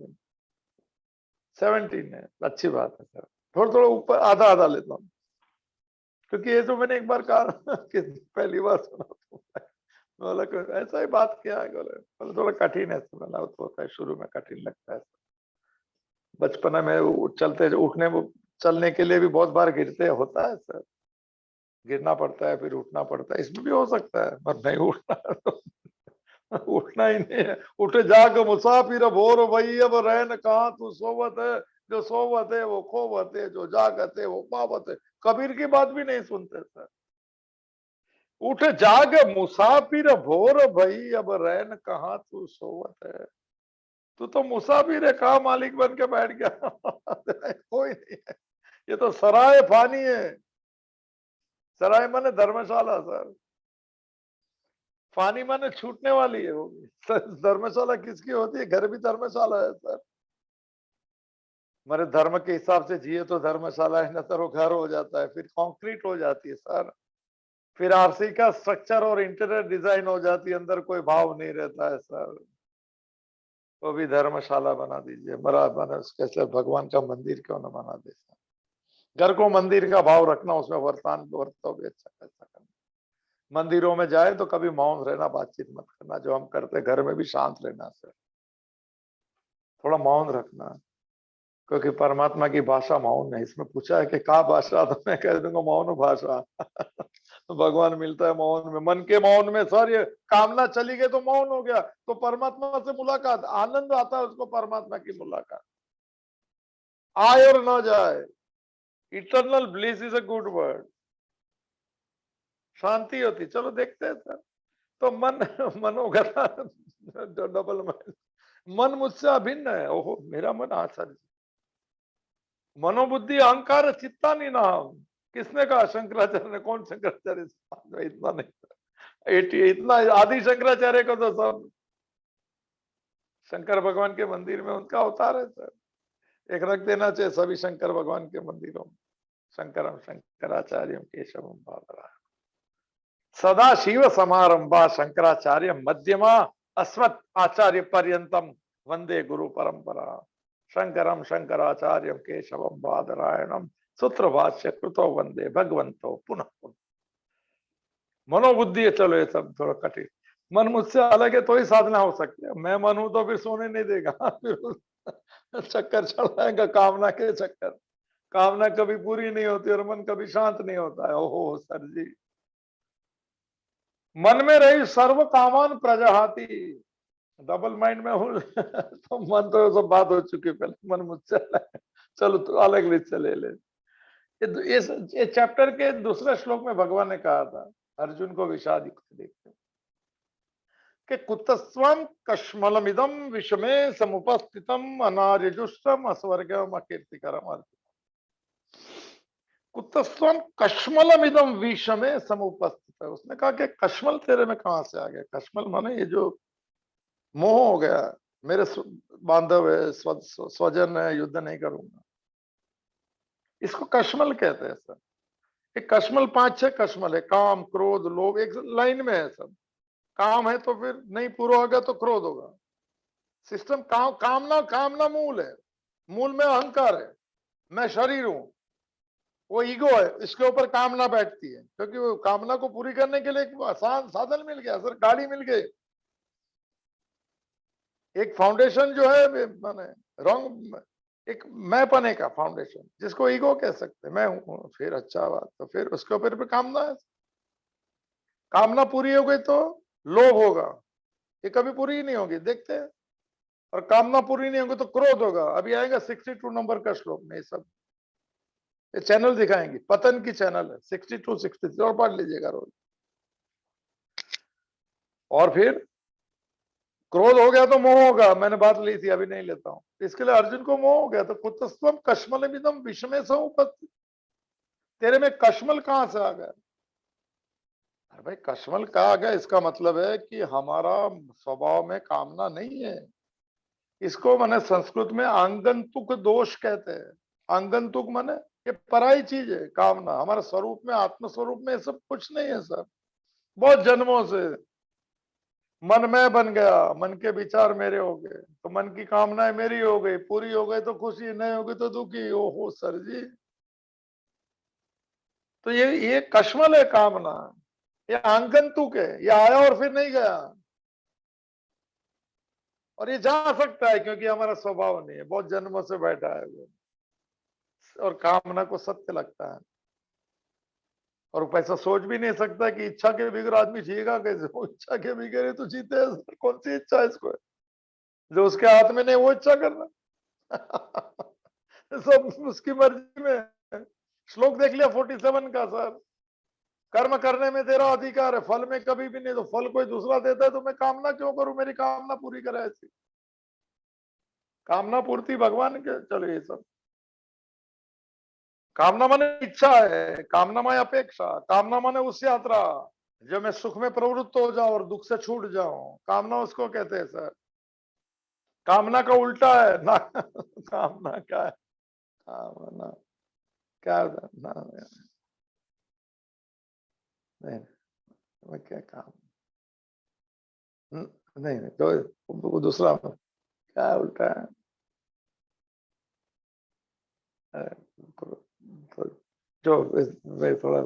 17 है, अच्छी बात है सर। थोड़ा थोड़ा ऊपर आधा आधा लेता हूँ, क्योंकि ये तो मैंने एक बार कहा कि पहली बार सुना, तो बोला ऐसा ही बात क्या है, बोले थोड़ा कठिन है, सुनना तो होता है, शुरू में कठिन लगता है। बचपन में चलते उठने चलने के लिए भी बहुत बार गिरते होता है सर, गिरना पड़ता है फिर उठना पड़ता है, इसमें भी हो सकता है, पर नहीं उठना उठना ही नहीं है। उठे जाग मुसाफिर भोर वही, अब रहन कहाँ तू सोवत है, जो सोवत है वो खोवत है, जो जागत है वो पावत है। कबीर की बात भी नहीं सुनते सर। उठ जाग मुसाफिर भोर भई, अब रहन कहाँ तू सोवत है। तू तो मुसाफिर है, कहा मालिक बन के बैठ गया कोई नहीं है, ये तो सराय फानी है। सराय माने धर्मशाला सर, फानी माने छूटने वाली है वो भी। धर्मशाला किसकी होती है? घर भी धर्मशाला है सर। हमारे धर्म के हिसाब से जिए तो धर्मशाला है, न तो वो घर हो जाता है, फिर कंक्रीट हो जाती है सर, फिर आरसी का स्ट्रक्चर और इंटीरियर डिजाइन हो जाती है, अंदर कोई भाव नहीं रहता है सर। वो भी धर्मशाला बना दीजिए, बड़ा बना, कैसे भगवान का मंदिर क्यों न बना दे। घर को मंदिर का भाव रखना, उसमें वर्तान वर्तो भी अच्छा कैसा करना। मंदिरों में जाए तो कभी मौन रहना, बातचीत मत करना, जो हम करते घर में भी शांत रहना सर, थोड़ा मौन रखना, क्योंकि परमात्मा की भाषा मौन है। इसमें पूछा है कि क्या भाषा, तो मैं कह दूंगा मौन भाषा भगवान मिलता है मौन में, मन के मौन में सर। ये कामना चली गई तो मौन हो गया, तो परमात्मा से मुलाकात, आनंद आता है उसको, परमात्मा की मुलाकात आए और ना जाए। Eternal bliss is a good word, शांति होती। चलो देखते हैं सर। तो मन मनोगत जो डबल मन, मन मुझसे अभिन्न है। ओहो मेरा मन, हाँ सर, मनोबुद्धि अहंकार चित्ता नहीं नाम। किसने कहा? शंकराचार्य ने। कौन शंकराचार्य? इतना नहीं, इतना आदि शंकराचार्य को तो सब शंकर भगवान के मंदिर में उनका अवतार है सर। एक रख देना चाहिए सभी शंकर भगवान के मंदिरों में, शंकरम शंकराचार्य केशवम बादरायण। सदा शिव समारंभा शंकराचार्य मध्यमा अस्मत् आचार्य पर्यंतम वंदे गुरु परंपरा। शंकरम शंकराचार्य केशवम बादरायणम सूत्र भाष्य कृतो वंदे भगवंतो पुनः पुनः। मनोबुद्धि है, चलो ये सब थोड़ा कठिन। मन मुझसे अलग है तो ही साधना हो सकती है। मैं मन हूं तो फिर सोने नहीं देगा। फिर चक्कर चल जाएगा कामना के चक्कर। कामना कभी पूरी नहीं होती और मन कभी शांत नहीं होता है। ओहो सर जी, मन में रही सर्व कामान प्रजाहाति। डबल माइंड में हूं तो मन तो सब बात हो चुकी पहले। मन मुझसे अलग है। चलो तो अलग लिस्ट से ले ले। ये चैप्टर के दूसरे श्लोक में भगवान ने कहा था अर्जुन को विषाद देखते कि कुतस्वम कश्मलमिदम विषमे समुपस्थितम अनार्यजुष्टम अस्वर्गम अकीर्तिकरम। अर्जुन कुतस्वम कश्मलमिदम विषमे समुपस्थित है। उसने कहा कि कश्मल तेरे में कहां से आ गया? कश्मल माने ये जो मोह हो गया, मेरे बांधव है, स्वजन है, युद्ध नहीं करूंगा, इसको कश्मल कहते हैं सर। एक कश्मल 5-6 कश्मल है, काम क्रोध लोभ, एक लाइन में है सब। काम है तो फिर नहीं पूरा होगा तो क्रोध होगा। सिस्टम कामना, कामना मूल है। मूल में अहंकार है, मैं शरीर हूं, वो ईगो है, इसके ऊपर कामना बैठती है। क्योंकि वो कामना को पूरी करने के लिए एक आसान साधन मिल गया सर, गाड़ी मिल गई। एक फाउंडेशन जो है माने रॉन्ग, एक मैं पने का फाउंडेशन जिसको ईगो कह सकते हैं, मैं हूं। फिर अच्छा बात, तो फिर उसके ऊपर भी कामना है। कामना पूरी हो गई तो लोभ होगा, ये कभी पूरी ही नहीं होगी, देखते हैं। और कामना पूरी नहीं होगी तो क्रोध होगा। अभी आएगा 62 नंबर का श्लोक में। ये सब ये चैनल दिखाएंगे, पतन की चैनल है 62 63, और पढ़ लीजिएगा रोज। और फिर क्रोध हो गया तो मोह होगा। मैंने बात ली थी, अभी नहीं लेता हूं। इसके लिए अर्जुन को मोह हो गया तो कुतस्त्वम कश्मलमिदं विषमे समुपस्थितम्। तेरे में कश्मल कहां से आ गया? अरे भाई, कश्मल कहा आ गया इसका मतलब है कि हमारा स्वभाव में कामना नहीं है। इसको माने संस्कृत में आंगंतुक दोष कहते हैं। आंगंतुक माने ये पराई चीज है कामना। हमारे स्वरूप में, आत्म स्वरूप में ये सब कुछ नहीं है सर। बहुत जन्मों से मन में बन गया, मन के विचार मेरे हो गए तो मन की कामनाएं मेरी हो गई, पूरी हो गई तो खुशी, नहीं होगी तो दुखी। ओहो सर जी, तो ये कश्मल है कामना, ये आंगंतुक है, ये आया और फिर नहीं गया। और ये जा सकता है क्योंकि हमारा स्वभाव नहीं है, बहुत जन्मों से बैठा है वो। और कामना को सत्य लगता है, और पैसा सोच भी नहीं सकता कि इच्छा के बिगड़ आदमी जिएगा कैसे। वो इच्छा के बिगड़े तो जीते हैं। कौन सी इच्छा है इसको? जो उसके हाथ में नहीं वो इच्छा करना। सब उसकी मर्जी में है। श्लोक देख लिया 47 का सर। कर्म करने में तेरा अधिकार है, फल में कभी भी नहीं। तो फल कोई दूसरा देता है तो मैं कामना क्यों करूं? मेरी कामना पूरी करे ऐसी। कामना पूर्ति भगवान के। चलो ये सब कामना माने इच्छा है, कामना माने अपेक्षा, कामना माने उस यात्रा जो मैं सुख में प्रवृत्त हो जाऊं और दुख से छूट जाऊं, कामना उसको कहते हैं सर। कामना का उल्टा है ना। कामना का है कामना, क्या ना, नहीं, मैं क्या काम, नहीं नहीं तो वो दूसरा क्या उल्टा है। तो जो मैं थोड़ा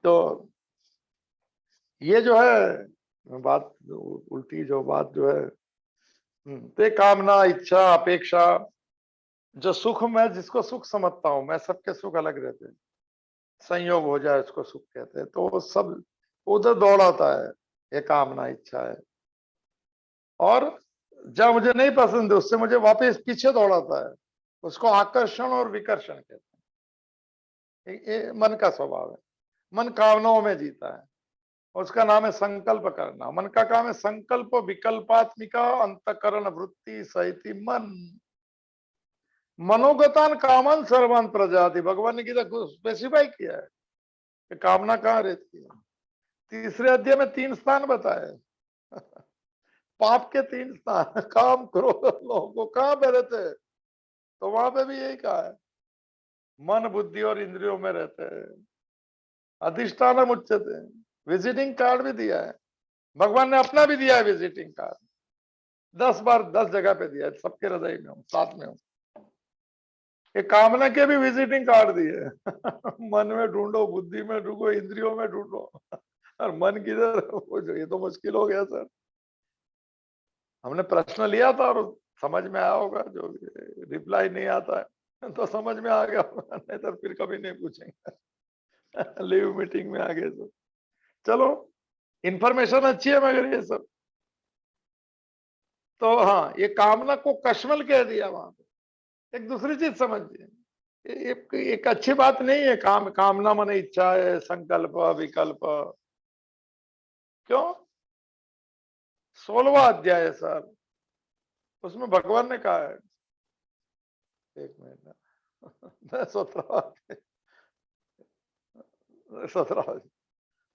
तो ये जो है बात उल्टी, जो बात जो है तो कामना, इच्छा, अपेक्षा, जो सुख, मैं जिसको सुख समझता हूं, मैं सबके सुख अलग रहते हैं, संयोग हो जाए उसको सुख कहते हैं, तो वो सब उधर दौड़ाता है। ये कामना, इच्छा है। और जब मुझे नहीं पसंद है उससे मुझे वापस पीछे दौड़ाता है, उसको आकर्षण और विकर्षण कहते हैं। ये मन का स्वभाव है। मन कामनाओं में जीता है, उसका नाम है संकल्प करना। मन का काम है संकल्प विकल्पात्मिका अंतकरण वृत्ति सहित मन। मनोगतान कामन सर्वान प्रजाति, भगवान ने गीता को स्पेसिफाई किया है कि कामना कहाँ रहती है। तीसरे अध्याय में 3 स्थान बताए, पाप के 3 स्थान, काम क्रोध लोभ, को कहाँ पे रहते हैं, तो वहां पे भी यही कहा है, मन बुद्धि और इंद्रियों में रहते हैं। अधिष्ठानम उच्चते, विजिटिंग कार्ड भी दिया है भगवान ने, अपना भी दिया है विजिटिंग कार्ड, 10 बार 10 जगह पे दिया है, सबके हृदय में हूँ, साथ में हूँ। ये कामना के भी विजिटिंग कार्ड दिए मन में ढूंढो, बुद्धि में ढूंढो, इंद्रियों में ढूंढो, और मन किधर, वो जो, ये तो मुश्किल हो गया सर। हमने प्रश्न लिया था और समझ में आया होगा, जो रिप्लाई नहीं आता है तो समझ में आ गया होगा, नहीं तो फिर कभी नहीं पूछेंगे लीव मीटिंग में आ गए तो चलो, इंफॉर्मेशन अच्छी है मगर ये सब तो, हाँ ये कामना को कश्मल कह दिया वहां पे। एक दूसरी चीज समझिए, एक अच्छी बात नहीं है कामना माने इच्छा है, संकल्प विकल्प, क्यों? 16वां अध्याय है सर, उसमें भगवान ने कहा है, एक मिनट 17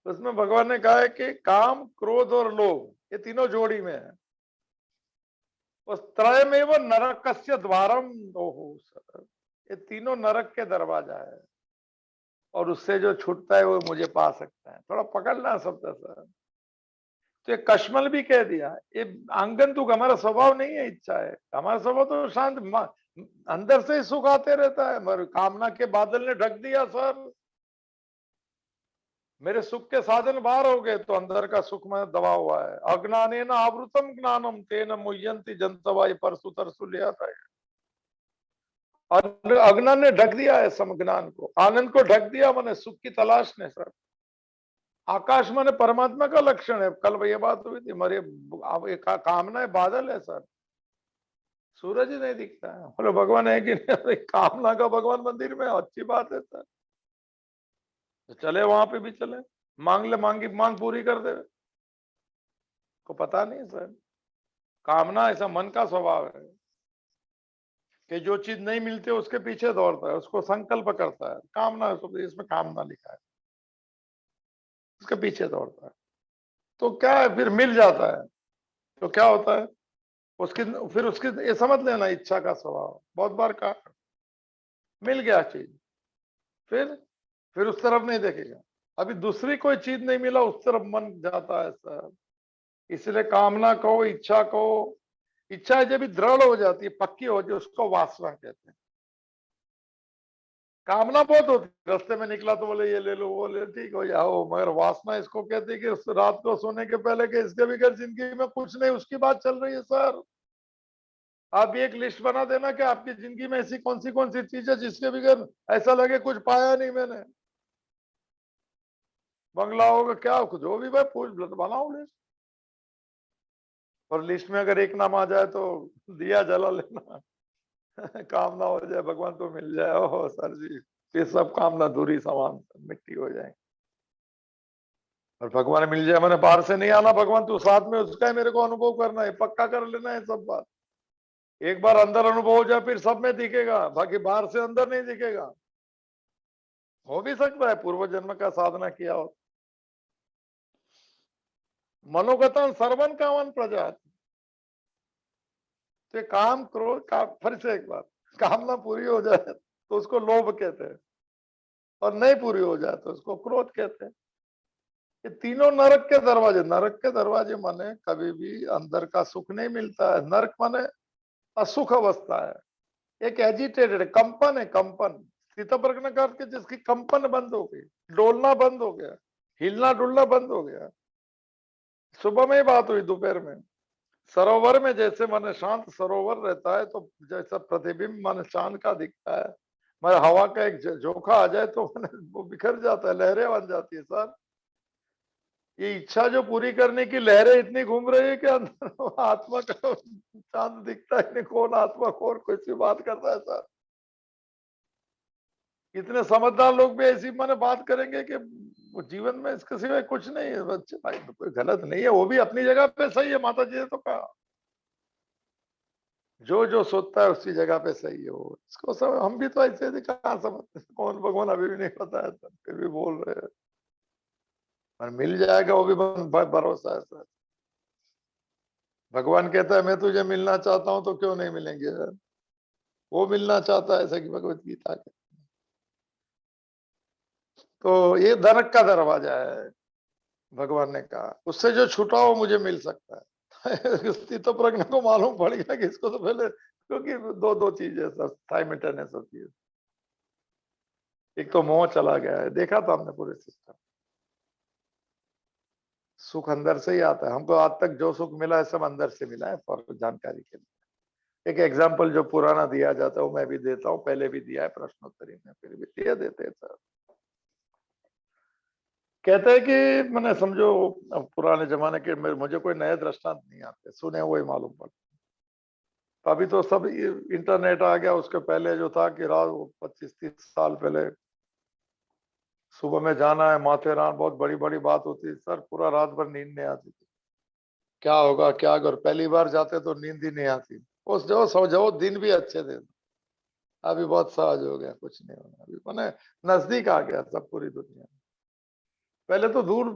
उसमें भगवान ने कहा है कि काम क्रोध और लोभ ये तीनों जोड़ी में है, उस त्रय में वो नरकस्य द्वारम, ओहो सर, ये तीनों नरक के दरवाजा है, और उससे जो छूटता है वो मुझे पा सकता है। थोड़ा पकड़ना शब्द सर, तो ये कश्मल भी कह दिया, ये आंगन तुक हमारा स्वभाव नहीं है, इच्छा है, हमारा स्वभाव तो शांत, अंदर से ही सुख आते रहता है, मगर कामना के बादल ने ढक दिया सर, मेरे सुख के साधन बाहर हो गए तो अंदर का सुख में दबा हुआ है। अज्ञानेन आवृतम ज्ञानम तेन मुह्यंति जंतवाय, परसु तरसु ले आता है, और अज्ञान ने ढक दिया है समज्ञान को, आनंद को ढक दिया, मैंने सुख की तलाश ने सर। आकाश माने परमात्मा का लक्षण है, कल ये बात हुई थी, मरे कामना है बादल है सर, सूरज ही नहीं दिखता है, बोले भगवान है कि नहीं, कामना का भगवान मंदिर में, अच्छी बात है सर, तो चले वहां पे भी चले, मांग ले, मांगी मांग पूरी कर दे, को पता नहीं सर, कामना ऐसा मन का स्वभाव है कि जो चीज नहीं मिलती उसके पीछे दौड़ता है, उसको संकल्प करता है, कामना, इसमें कामना लिखा है, उसके पीछे दौड़ता है, तो क्या है, फिर मिल जाता है, तो क्या होता है उसकी, फिर उसकी ये समझ लेना, इच्छा का स्वभाव, बहुत बार कहा, मिल गया चीज, फिर उस तरफ नहीं देखेगा, अभी दूसरी कोई चीज नहीं मिला उस तरफ मन जाता है सर। इसलिए कामना को, इच्छा को, इच्छा जब भी दृढ़ हो जाती है, पक्की हो जाती है, उसको वासना कहते हैं। कामना बहुत होती है, रास्ते में निकला तो बोले ये ले लो वो ले, ठीक हो जाओ, मगर वासना इसको कहते हैं कि रात को सोने के पहले कि इसके बगैर जिंदगी में कुछ नहीं, उसकी बात चल रही है सर। आप एक लिस्ट बना देना कि आपकी जिंदगी में ऐसी कौन सी चीज है जिसके बगैर ऐसा लगे कुछ पाया नहीं मैंने, बंगला होगा क्या कुछ, जो भी भाई पूछ लो तो बनाओ लिस्ट, और लिस्ट में अगर एक नाम आ जाए तो दिया जला लेना काम ना हो जाए, भगवान तो मिल जाए, ओह सर जी, ये सब काम ना दूरी समान मिट्टी हो जाए, और भगवान मिल जाए, मैंने बाहर से नहीं आना, भगवान तू साथ में, उसका ही मेरे को अनुभव करना है, पक्का कर लेना है सब बात, एक बार अंदर अनुभव हो जाए फिर सब में दिखेगा, बाकी बाहर से अंदर नहीं दिखेगा। हो भी सकता है पूर्व जन्म का साधना किया हो। मनोगतन सर्वन कामन प्रजात, तो काम क्रोध का, फिर से एक बात, कामना पूरी हो जाए तो उसको लोभ कहते हैं, और नहीं पूरी हो जाए तो उसको क्रोध कहते हैं। ये तीनों नरक के दरवाजे, नरक के दरवाजे माने कभी भी अंदर का सुख नहीं मिलता है, नरक माने असुख अवस्था है, एक एजिटेटेड कंपन है, कंपन, स्थित प्रज्ञ का अर्थ जिसकी कंपन बंद हो गई, डोलना बंद हो गया, हिलना डुलना बंद हो गया। सुबह में ही बात हुई, दोपहर में, सरोवर में जैसे माने शांत सरोवर रहता है, तो जैसा प्रतिबिंब माने चांद का दिखता है, मगर हवा का एक झोंका आ जाए तो माने वो बिखर जाता है, लहरें बन जाती है सर। ये इच्छा जो पूरी करने की लहरें इतनी घूम रही है कि अंदर आत्मा का चांद दिखता है नहीं, कौन आत्मा कौन कोई बात करता है सर। इतने समझदार लोग भी ऐसी माने बात करेंगे कि वो जीवन में इसके सिवाय कुछ नहीं है, बच्चे भाई तो कोई गलत नहीं है, वो भी अपनी जगह पे सही है, माता जी ने तो कहा। जो जो सोचता है उसी जगह पे सही है वो। इसको सब हम भी तो ऐसे थे, कहाँ समझते हैं, कौन भगवान अभी भी नहीं पता है सर, फिर भी बोल रहे हैं। और मिल जाएगा वो भी भरोसा है सर। भगवान कहता है मैं तुझे मिलना चाहता हूं तो क्यों नहीं मिलेंगे यार। वो मिलना चाहता है, ऐसा कि भगवत गीता के। तो ये नरक का दरवाजा है, भगवान ने कहा उससे जो छूटा वो मुझे मिल सकता है। स्थित प्रज्ञ को मालूम पड़ गया कि इसको तो पहले, क्योंकि दो दो चीजें सब साइमल्टेनियस होती है। एक तो मोह चला गया है, देखा था हमने पूरे सिस्टम। सुख अंदर से ही आता है, हमको आज तक जो सुख मिला है सब अंदर से मिला है, फॉर जानकारी के लिए। एक एग्जाम्पल जो पुराना दिया जाता है वो मैं भी देता हूँ, पहले भी दिया है प्रश्नोत्तरी में, फिर भी दिया देते हैं सर। कहते हैं कि मैंने समझो पुराने जमाने के, मुझे कोई नए दृष्टांत नहीं आते, सुने हुए मालूम पड़ते। अभी तो सब इंटरनेट आ गया, उसके पहले जो था कि रात 25-30 साल पहले सुबह में जाना है माथेरान, बहुत बड़ी बड़ी बात होती है सर, पूरा रात भर नींद नहीं आती थी। क्या होगा क्या, अगर पहली बार जाते तो नींद ही नहीं आती। उस जो समझो दिन भी अच्छे थे। अभी बहुत सहज हो गया, कुछ नहीं होना, अभी मैंने नजदीक आ गया सब, पूरी दुनिया। पहले तो दूर,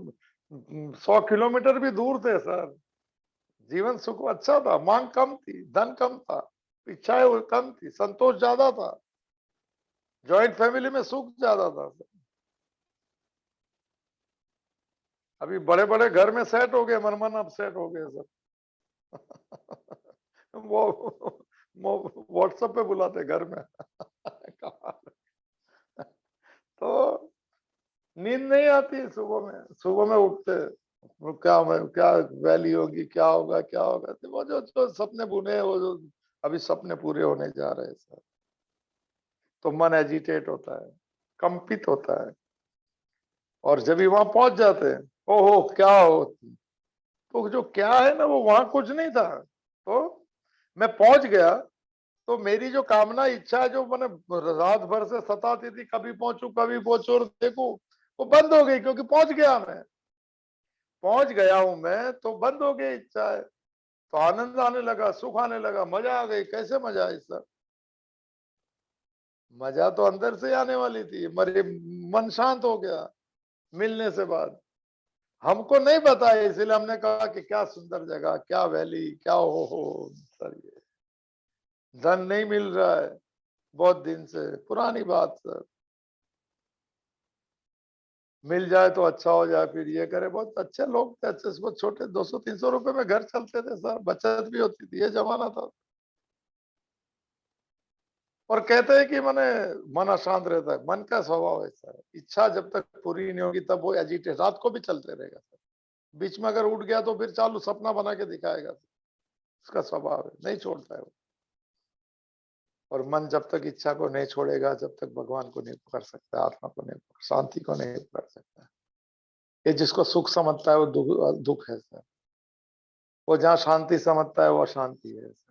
100 किलोमीटर भी दूर थे सर। जीवन सुख अच्छा था, मांग कम थी, धन कम था, इच्छाएं कम थी, संतोष ज्यादा था, जॉइंट फैमिली में सुख ज्यादा था सर। अभी बड़े बड़े घर में सेट हो गए, मन मन अब सेट हो गए सर। वो व्हाट्सएप पे बुलाते घर में। तो नींद नहीं आती सुबह में उठते, वो क्या वैली होगी, क्या होगा क्या होगा, तो वो जो सपने बुने हैं, वो जो अभी सपने पूरे होने जा रहे हैं सर। तो मन एजिटेट होता है, कंपित होता है। और जब भी वहां पहुंच जाते हैं, ओहो क्या हो, तो जो क्या है ना वो वहां कुछ नहीं था। तो मैं पहुंच गया, तो मेरी जो कामना इच्छा जो मैंने रात भर से सताती थी, कभी पहुंचू और देखू, वो बंद हो गई, क्योंकि पहुंच गया मैं, पहुंच गया हूं मैं, तो बंद हो गई इच्छा है। तो आनंद आने लगा, सुख आने लगा, मजा आ गई। कैसे मजा आई सर? मजा तो अंदर से आने वाली थी, मेरे मन शांत हो गया मिलने से बाद। हमको नहीं पता है, इसलिए हमने कहा कि क्या सुंदर जगह, क्या वैली, क्या हो सर। ये धन नहीं मिल रहा है बहुत दिन से, पुरानी बात सर। मिल जाए तो अच्छा हो जाए, फिर ये करे। बहुत अच्छे लोग थे, अच्छे, बहुत छोटे 200-300 रुपए में घर चलते थे सर, बचत भी होती थी, ये जमाना था। और कहते हैं कि मैंने मन अशांत रहता है, मन का स्वभाव ऐसा है, इच्छा जब तक पूरी नहीं होगी तब वो एजिटेट रात को भी चलते रहेगा सर। बीच में अगर उठ गया तो फिर चालू सपना बना के दिखाएगा, उसका स्वभाव है, नहीं छोड़ता है वो। और मन जब तक इच्छा को नहीं छोड़ेगा, जब तक भगवान को नहीं पकड़ सकता, आत्मा को नहीं पकड़, शांति को नहीं पकड़ सकता। ये जिसको सुख समझता है वो दुख दुख है सर, वो जहाँ शांति समझता है वो अशांति है सर।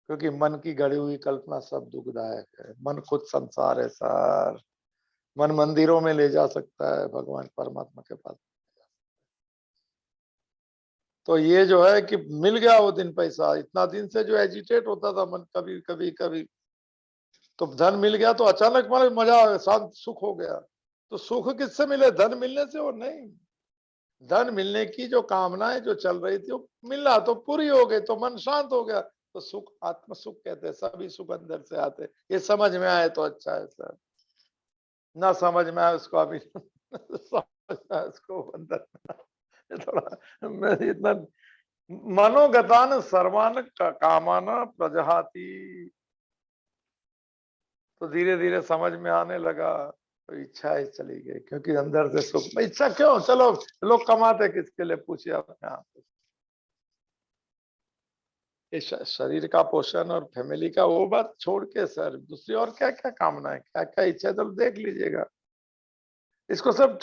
क्योंकि मन की गढ़ी हुई कल्पना सब दुखदायक है, मन खुद संसार है सर। मन मंदिरों में ले जा सकता है, भगवान परमात्मा के पास। तो ये जो है कि मिल गया वो दिन पैसा, इतना दिन से जो एजिटेट होता था मन, कभी कभी कभी, तो धन मिल गया तो अचानक मन मजा आ गया, शांत सुख हो गया। तो सुख किससे मिले? धन मिलने से? और नहीं, धन मिलने की जो कामनाएं जो चल रही थी वो मिलना तो पूरी हो गई, तो मन शांत हो गया। तो सुख आत्म सुख कहते हैं, सभी सुख अंदर से आते। ये समझ में आए तो अच्छा है सर, ना समझ में आए उसको अभी समझ में आए उसको अंदर। थोड़ा मैं इतना, मनोगतान सर्वान कामाना प्रजहाति। तो धीरे धीरे समझ में आने लगा, तो इच्छा ही चली गई, क्योंकि अंदर से सुख। इच्छा क्यों, चलो लोग कमाते किसके लिए, पूछिए अपने आप। ये शरीर का पोषण और फैमिली का वो बात छोड़ के सर, दूसरी और क्या क्या कामना है, क्या क्या इच्छा है, तो देख लीजिएगा। इसको सब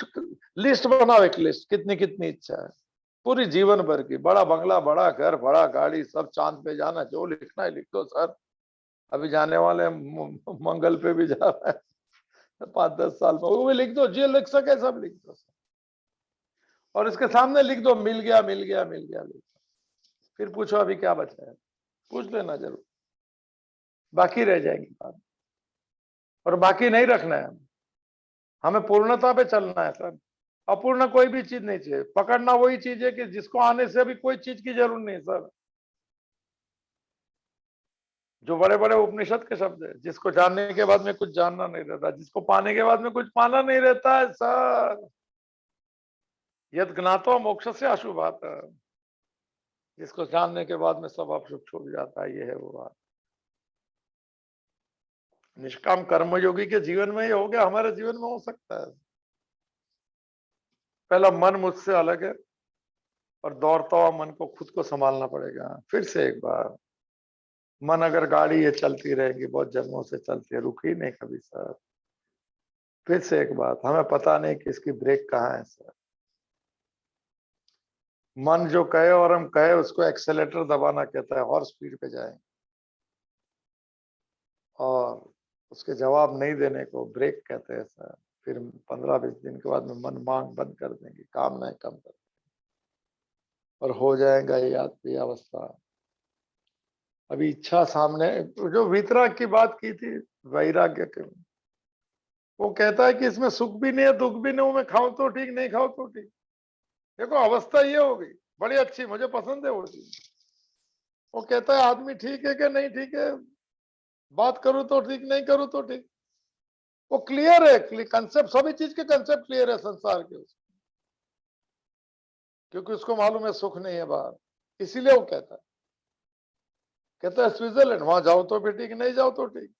लिस्ट बनाओ, एक लिस्ट, कितनी कितनी इच्छा है पूरी जीवन भर की। बड़ा बंगला, बड़ा घर, बड़ा गाड़ी, सब, चांद पे जाना, जो लिखना है लिख दो सर। अभी जाने वाले मंगल पे भी जा रहा है 5-10 साल में, वो भी लिख दो, जो लिख सके सब लिख दो सर। और इसके सामने लिख दो, मिल गया मिल गया मिल गया, लिख दो। फिर पूछो अभी क्या बचा है। पूछ लेना जरूर, बाकी रह जाएंगी बात, और बाकी नहीं रखना है, हमें पूर्णता पे चलना है सर। अपूर्ण कोई भी चीज नहीं चाहिए, पकड़ना वही चीज है कि जिसको आने से अभी कोई चीज की जरूरत नहीं सर। जो बड़े बड़े उपनिषद के शब्द है, जिसको जानने के बाद में कुछ जानना नहीं रहता, जिसको पाने के बाद में कुछ पाना नहीं रहता है सर। यद ज्ञातो मोक्ष से अशुभात, जिसको जानने के बाद में सब अशुभ छूट जाता है, ये है वो बात। निष्काम कर्मयोगी के जीवन में ये हो गया, हमारे जीवन में हो सकता है। पहला, मन मुझसे अलग है, और दौड़ता हुआ मन को खुद को संभालना पड़ेगा। फिर से एक बार, मन अगर गाड़ी ये चलती रहेगी, बहुत जन्मों से चलती है, रुकी नहीं कभी सर। फिर से एक बात, हमें पता नहीं कि इसकी ब्रेक कहाँ है सर। मन जो कहे और हम कहे, उसको एक्सेलेटर दबाना कहता है, और स्पीड पे जाए, और उसके जवाब नहीं देने को ब्रेक कहते हैं सर। फिर 15-20 दिन के बाद में मन मांग बंद कर देंगे, कामनाएं कम कर, और हो जाएगा ये आत्मी अवस्था। अभी इच्छा सामने, जो वितराग की बात की थी, वैराग्य के, वो कहता है कि इसमें सुख भी नहीं है, दुख भी नहीं, मैं खाऊं तो ठीक, नहीं खाऊं तो ठीक। देखो अवस्था ये हो गई, बड़ी अच्छी, मुझे पसंद है वो चीज। वो कहता है आदमी ठीक है कि नहीं ठीक है, बात करूं तो ठीक, नहीं करूं तो ठीक। वो क्लियर है, कंसेप्ट, सभी चीज के कंसेप्ट क्लियर है संसार के उसको, क्योंकि उसको मालूम है सुख नहीं है बाहर, इसीलिए वो कहता है स्विट्जरलैंड, वहां जाओ तो भी ठीक, नहीं जाओ तो ठीक,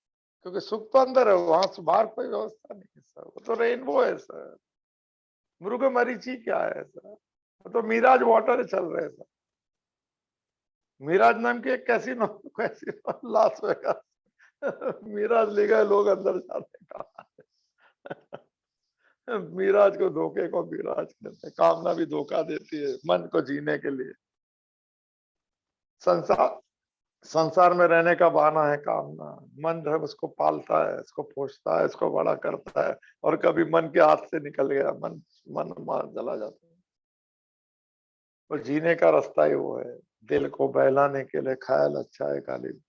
क्योंकि सुख तो अंदर है, वहां से बाहर कोई व्यवस्था नहीं है सर। वो तो रेनबो है सर, मृग मरीची क्या है सर, वो तो मिराज वाटर चल रहे हैं सर। मिराज नाम की एक casino, casino Las Vegas, Mirage ले गए लोग अंदर जाने का। मिराज को, धोखे को मिराज कहते हैं। कामना भी धोखा देती है मन को जीने के लिए। संसार, संसार में रहने का बहाना है कामना। मन जो है उसको पालता है, इसको पोषता है, इसको बड़ा करता है, और कभी मन के हाथ से निकल गया, मन मन मार चला जाता है। और जीने का रास्ता ही वो है। दिल को बहलाने के लिए ख्याल अच्छा है गालिब,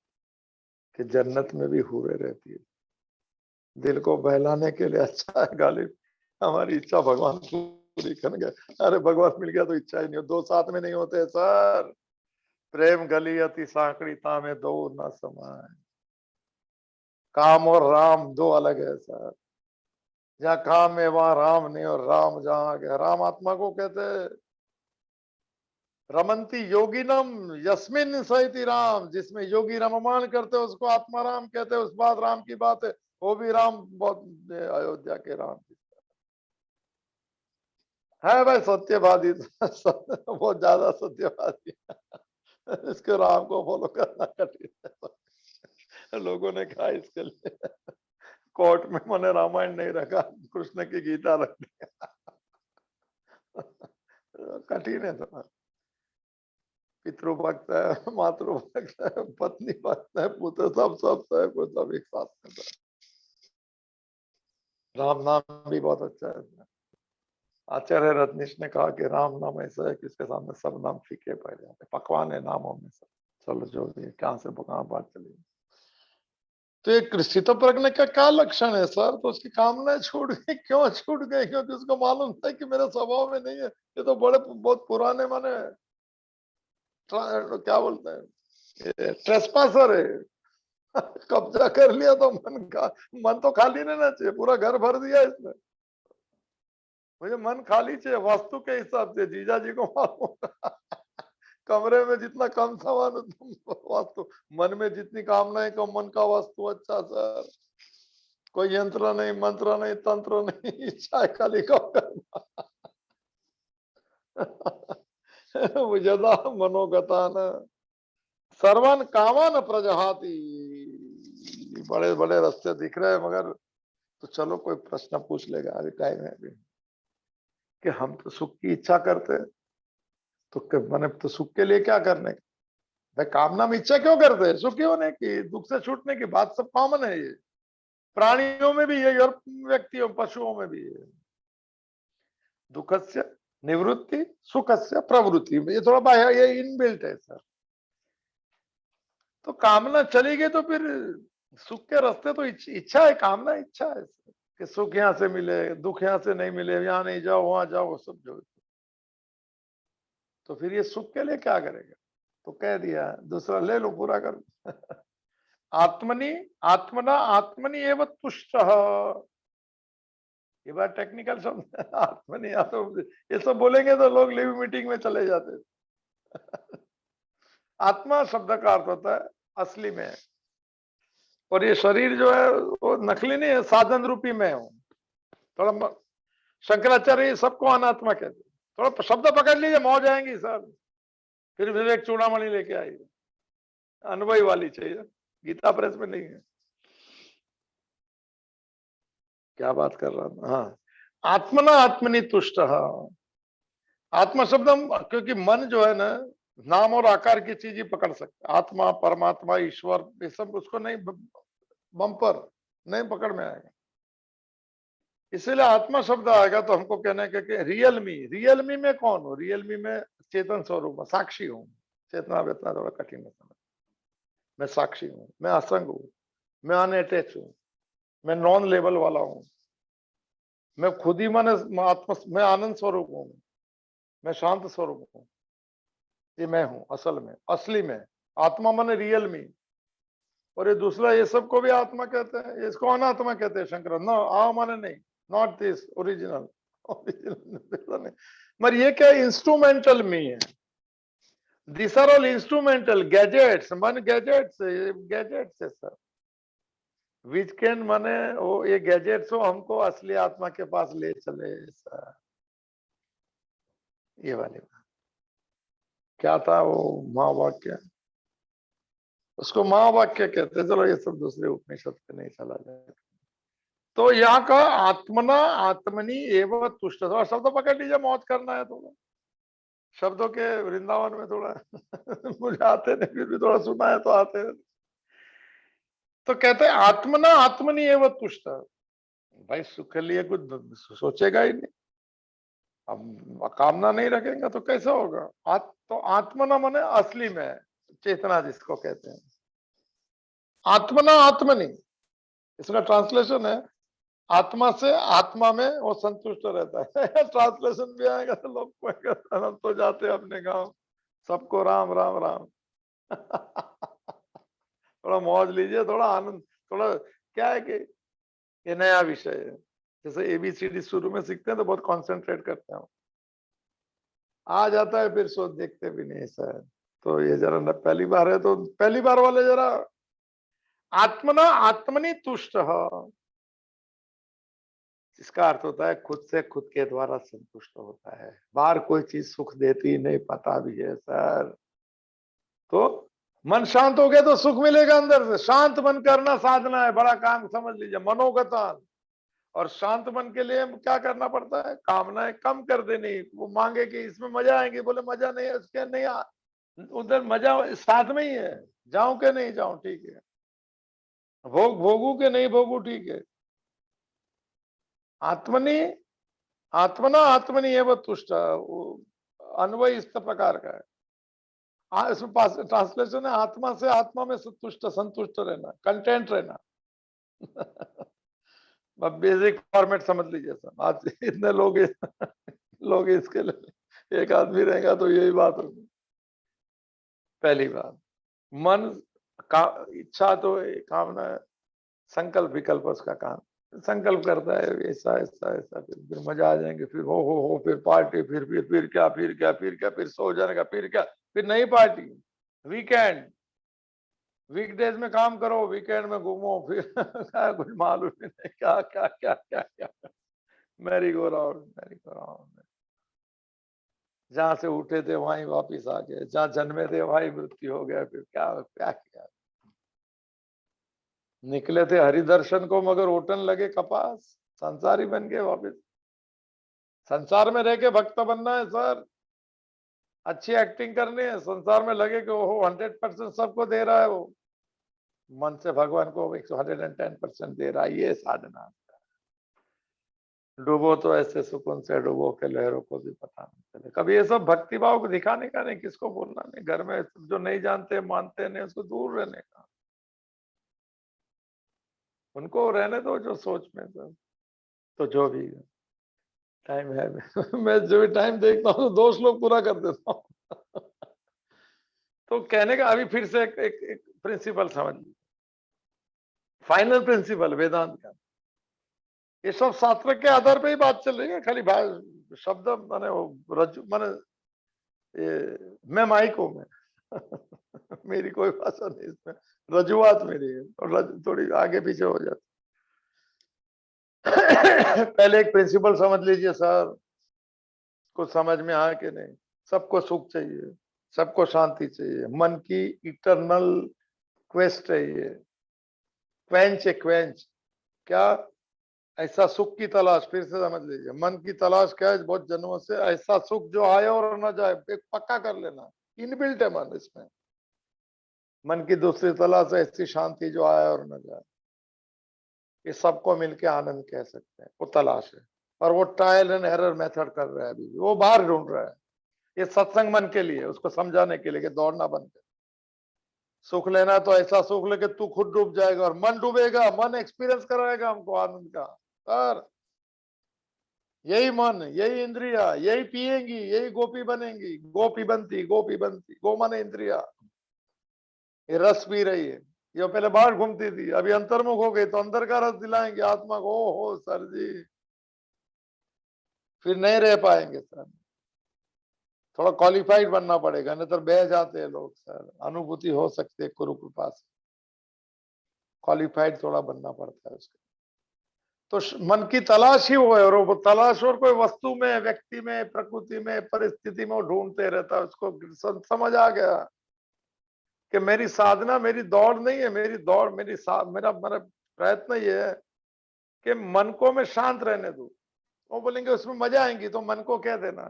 कि जन्नत में भी हूरें रहती है। दिल को बहलाने के लिए अच्छा है गालिब, हमारी इच्छा भगवान पूरी कर गए। अरे भगवान मिल गया तो इच्छा ही नहीं हो, दो साथ में नहीं होते सर। प्रेम गली अति सांकड़ी, तामे दो न समाए। काम और राम दो अलग है सर। जहाँ काम है वहां राम नहीं, और राम जहाँ गया, राम आत्मा को कहते हैं। रमंती योगिनम यस्मिन सहिति राम, जिसमें योगी रममान करते हैं उसको आत्मा राम कहते हैं। उस बात राम की बात है, वो भी राम बहुत अयोध्या के राम है भाई, सत्यवादी। बहुत ज्यादा सत्यवादी। इसके राम को फॉलो करना कठिन है। लोगों ने कहा इसके लिए कोर्ट में मैंने रामायण नहीं रखा, कृष्ण की गीता रख दी। कठिन है थोड़ा। पितृभक्त है, मातृभक्त है, पत्नी भक्त है, पुत्र, सब है, कोई सब एक साथ में। राम नाम भी बहुत अच्छा है। आचार्य रत्नेश ने कहा कि राम नाम ऐसा है कि इसके सामने सब नाम फीके पड़ जाते, पकवान है नामों में सब। चलो जो भी, कहाँ से कहाँ बात चली। तो एक स्थित प्रज्ञ का क्या लक्षण है सर? तो उसकी कामनाएं छूट गई, क्यों छूट गई? क्योंकि उसको मालूम था कि मेरे स्वभाव में नहीं है, ये तो बड़े बहुत पुराने माने क्या बोलते हैं, ट्रेसपासर है। कब्जा कर लिया तो मन का, मन तो खाली रहना चाहिए, पूरा घर भर दिया इसने। मुझे मन खाली चाहिए वास्तु के हिसाब से, जीजा जी को मालूम। कमरे में जितना कम सामान उतना वास्तु, मन में जितनी कामनाएं कम, मन का वास्तु अच्छा सर। कोई यंत्र नहीं, मंत्र नहीं, तंत्र नहीं, इच्छा है खाली कम करना। विजदा मनोगता न सर्वन कामन प्रजहाति। बड़े बड़े रास्ते दिख रहे हैं, मगर तो चलो कोई प्रश्न पूछ लेगा, अभी टाइम है अभी। कि हम तो सुख की इच्छा करते हैं, तो मैंने तो सुख के लिए क्या करने का? भाई कामना में इच्छा क्यों करते हैं? सुखी होने की, दुख से छूटने की बात सब कॉमन है ये। प्राणियों में भी है और व्यक्तियों, पशुओं में भी है। दुखस्य निवृत्ति, सुखस्य प्रवृत्ति, ये थोड़ा बाह्य, ये इनबिल्ट है सर। तो कामना चली गई तो फिर सुख के रास्ते तो इच्छा है, कामना इच्छा है कि सुख यहाँ से मिले, दुख यहाँ से नहीं मिले, यहाँ नहीं जाओ वहां जाओ, वो सब जो। तो फिर ये सुख के लिए क्या करेगा? तो कह दिया दूसरा ले लो, पूरा कर। आत्मनि आत्मना आत्मनि एव तुष्ट। ये बात टेक्निकल शब्द है, आत्मनि। तो ये सब बोलेंगे तो लोग लिव मीटिंग में चले जाते। आत्मा शब्द का अर्थ होता है असली में, और ये शरीर जो है वो नकली नहीं है, साधन रूपी में हूं। थोड़ा शंकराचार्य सबको अनात्मा कहते, थोड़ा शब्द पकड़ लीजिए, मौज आएंगी सर। फिर विवेक चूड़ामणि लेके आइए, अनुभवी वाली चाहिए, गीता प्रेस में नहीं है। क्या बात कर रहा था? हाँ, आत्मना आत्मनि तुष्ट। आत्मा शब्द हम, क्योंकि मन जो है ना, नाम और आकार की चीज ही पकड़ सकता है। आत्मा, परमात्मा, ईश्वर, ये सब उसको नहीं, बम्पर नहीं पकड़ में आएगा। इसीलिए आत्मा शब्द आएगा तो हमको कहने के रियलमी। रियलमी में कौन हो? रियलमी में चेतन स्वरूप, साक्षी हूं। चेतना वेतना थोड़ा कठिन है समझ। मैं साक्षी हूं, मैं असंग हूं, मैं अनअटैच हूं, मैं नॉन लेवल वाला हूं, मैं खुद ही मन आत्मा, मैं आनंद स्वरूप हूं, मैं शांत स्वरूप हूं। ये मैं हूं असल में, असली में। आत्मा माने रियल मी। और ये दूसरा, ये सबको भी आत्मा कहते हैं, इसको अनात्मा कहते हैं शंकर। नो, आ माने नहीं, नॉट दिस ओरिजिनल। ओरिजिनल नहीं, मगर ये क्या इंस्ट्रूमेंटल मी है। This are all instrumental gadgets. मन गैजेट्स, गैजेट्स है सर। विच कैन माने वो, ये गैजेट्स हो हमको असली आत्मा के पास ले चले सर। ये वाली बात क्या था वो महावाक्य, उसको महावाक्य कहते हैं। चलो ये सब दूसरे उपनिषद पे नहीं चला जाए। तो यहाँ का आत्मना आत्मनि एवं तुष्ट, थोड़ा शब्द पकड़ लीजिए, मौज करना है थोड़ा। शब्दों के वृंदावन में थोड़ा मुझे आते नहीं, फिर भी थोड़ा सुना है तो आते हैं। तो कहते हैं आत्मना आत्मनि एवं तुष्ट। भाई सुख के लिए कुछ सोचेगा ही नहीं, अब कामना नहीं रखेंगे तो कैसे होगा? तो आत्मना माने असली में, चेतना जिसको कहते हैं। आत्मना आत्मनि, इसका ट्रांसलेशन है आत्मा से आत्मा में वो संतुष्ट रहता है। ट्रांसलेशन भी आएगा तो लोग कहेंगे हम तो जाते अपने गांव, सबको राम राम राम। थोड़ा मौज लीजिए, थोड़ा आनंद, थोड़ा क्या है कि ये नया विषय है। जैसे एबीसीडी शुरू में सीखते हैं तो बहुत कॉन्सेंट्रेट करते हैं, आ जाता है फिर सोच देखते भी नहीं सर। तो ये जरा पहली बार है तो पहली बार वाले जरा आत्मना आत्मनि तुष्ट। इसका अर्थ होता है खुद से खुद के द्वारा संतुष्ट होता है। बाहर कोई चीज सुख देती नहीं, पता भी है सर। तो मन शांत हो गया तो सुख मिलेगा अंदर से। शांत मन करना साधना है, बड़ा काम समझ लीजिए, मनोगतान। और शांत मन के लिए क्या करना पड़ता है? कामनाएं कम कर देनी। वो मांगे कि इसमें मजा आएंगे, बोले मजा नहीं है, उसके नहीं उधर मजा साथ में ही है। जाऊं के नहीं जाऊं ठीक है, भोगू के नहीं भोगू ठीक है। आत्मनि आत्मना आत्मनि एवं तुष्ट, अन्वय इस प्रकार का है। इसमें ट्रांसलेशन है आत्मा से आत्मा में संतुष्ट, संतुष्ट रहना, कंटेंट रहना। बेसिक फॉर्मेट समझ लीजिए सर। आज इतने लोग लोग इसके लिए, एक आदमी रहेगा तो यही बात होगी। पहली बात, मन का इच्छा तो कामना, संकल्प विकल्प उसका काम। संकल्प करता है ऐसा ऐसा ऐसा, फिर मजा आ जाएंगे, फिर हो फिर पार्टी, फिर क्या, फिर क्या, फिर क्या, फिर सो जाने का, फिर क्या, फिर नई पार्टी। वीकेंड, वीकडेज में काम करो, वीकेंड में घूमो, फिर क्या कुछ मालूम ही नहीं क्या क्या क्या क्या क्या। Merry go round, merry go round. जहां से उठे थे वहीं वापिस आ गए, जहां जन्मे थे वहीं मृत्यु हो गया, फिर क्या क्या किया। निकले थे हरिदर्शन को मगर ओटन लगे कपास। संसारी बन गए वापिस। संसार में रह के भक्त बनना है सर, अच्छी एक्टिंग करनी है। संसार में लगे कि वो 100% सबको दे रहा है, वो मन से भगवान को 110% दे रहा है, ये साधना। डूबो तो ऐसे सुकून से डूबो के लहरों को भी पता नहीं चले। कभी ये सब भक्ति भाव को दिखाने का नहीं, किसको बोलना नहीं, घर में जो नहीं जानते मानते नहीं उसको दूर रहने का, उनको रहने दो जो सोच में तो जो भी टाइम है मैं जो भी टाइम देखता हूँ तो 2 श्लोक पूरा कर देता हूँ तो कहने का अभी फिर से एक प्रिंसिपल समझ लीजिए, फाइनल प्रिंसिपल वेदांत का। ये सब शास्त्र के आधार पे ही बात चल रही है, खाली शब्द माने वो रज्जु माने ये मैं माइक हूं मैं मेरी कोई भाषा नहीं इसमें, रजुआत मेरी है और थोड़ी आगे पीछे हो जाती पहले एक प्रिंसिपल समझ लीजिए सर, कुछ समझ में आया कि नहीं? सबको सुख चाहिए, सबको शांति चाहिए, मन की इटरनल क्वेस्ट है ये, क्वेंच है क्वेंच। क्या? ऐसा सुख की तलाश, फिर से समझ लीजिए, मन की तलाश क्या है बहुत जन्मों से, ऐसा सुख जो आए और न जाए, एक पक्का कर लेना, इनबिल्ट है मन इसमें। मन की दूसरी तलाश ऐसी शांति जो आए और न जाए, ये सबको मिलके आनंद कह सकते हैं, वो तलाश है। और वो ट्रायल एंड एरर मेथड कर रहा है अभी भी, वो बाहर ढूंढ रहा है। ये सत्संग मन के लिए, उसको समझाने के लिए कि दौड़ना बंद कर, सुख लेना तो ऐसा सुख ले कि तू खुद डूब जाएगा और मन डूबेगा, मन एक्सपीरियंस कराएगा हमको आनंद का। सर यही मन, यही इंद्रिया, यही पिएंगी, यही गोपी बनेंगी, गोपी बनती, गो मन इंद्रिया, ये रस पी रही है। ये पहले बाहर घूमती थी, अभी अंतर्मुख हो गई तो अंदर का रस दिलाएंगे आत्मा को। ओ हो सर जी, फिर नहीं रह पाएंगे सर, थोड़ा क्वालिफाइड बनना पड़ेगा, नहीं तो बह जाते हैं लोग सर। अनुभूति हो सकती है गुरु कृपा से, क्वालिफाइड थोड़ा बनना पड़ता है उसके। तो मन की तलाश ही वो है, और वो तलाश और कोई वस्तु में, व्यक्ति में, प्रकृति में, परिस्थिति में वो ढूंढते रहता है। उसको समझ आ गया कि मेरी साधना मेरी दौड़ नहीं है, मेरी दौड़ मेरा मेरा प्रयत्न ये है कि मन को मैं शांत रहने दूं। वो बोलेंगे उसमें मजा आएंगी, तो मन को कह देना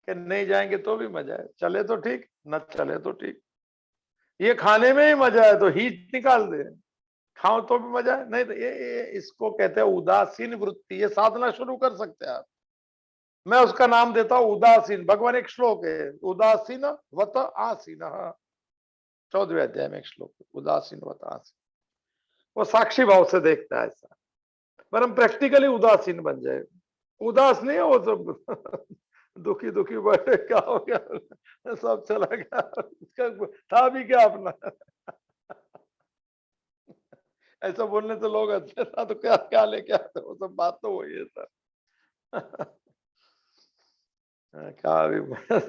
कि नहीं जाएंगे तो भी मजा है, चले तो ठीक, न चले तो ठीक। ये खाने में ही मजा है तो हीट निकाल दे, खाओ तो भी मजा है, नहीं तो ये इसको कहते हैं उदासीन वृत्ति। ये साधना शुरू कर सकते हैं आप, मैं उसका नाम देता हूं उदासीन। भगवान एक श्लोक है, उदासीन वत आसीन, 14वें अध्याय में एक श्लोक, उदासीन वत आसीन। वो साक्षी भाव से देखता है ऐसा, पर हम प्रैक्टिकली उदासीन बन जाए। उदास नहीं है वो सब दुखी दुखी बैठे, क्या हो गया सब चला गया, था भी क्या अपना ऐसा बोलने से लोग अच्छे था तो क्या क्या लेके आते, वो सब बात तो वही है सर क्या अभी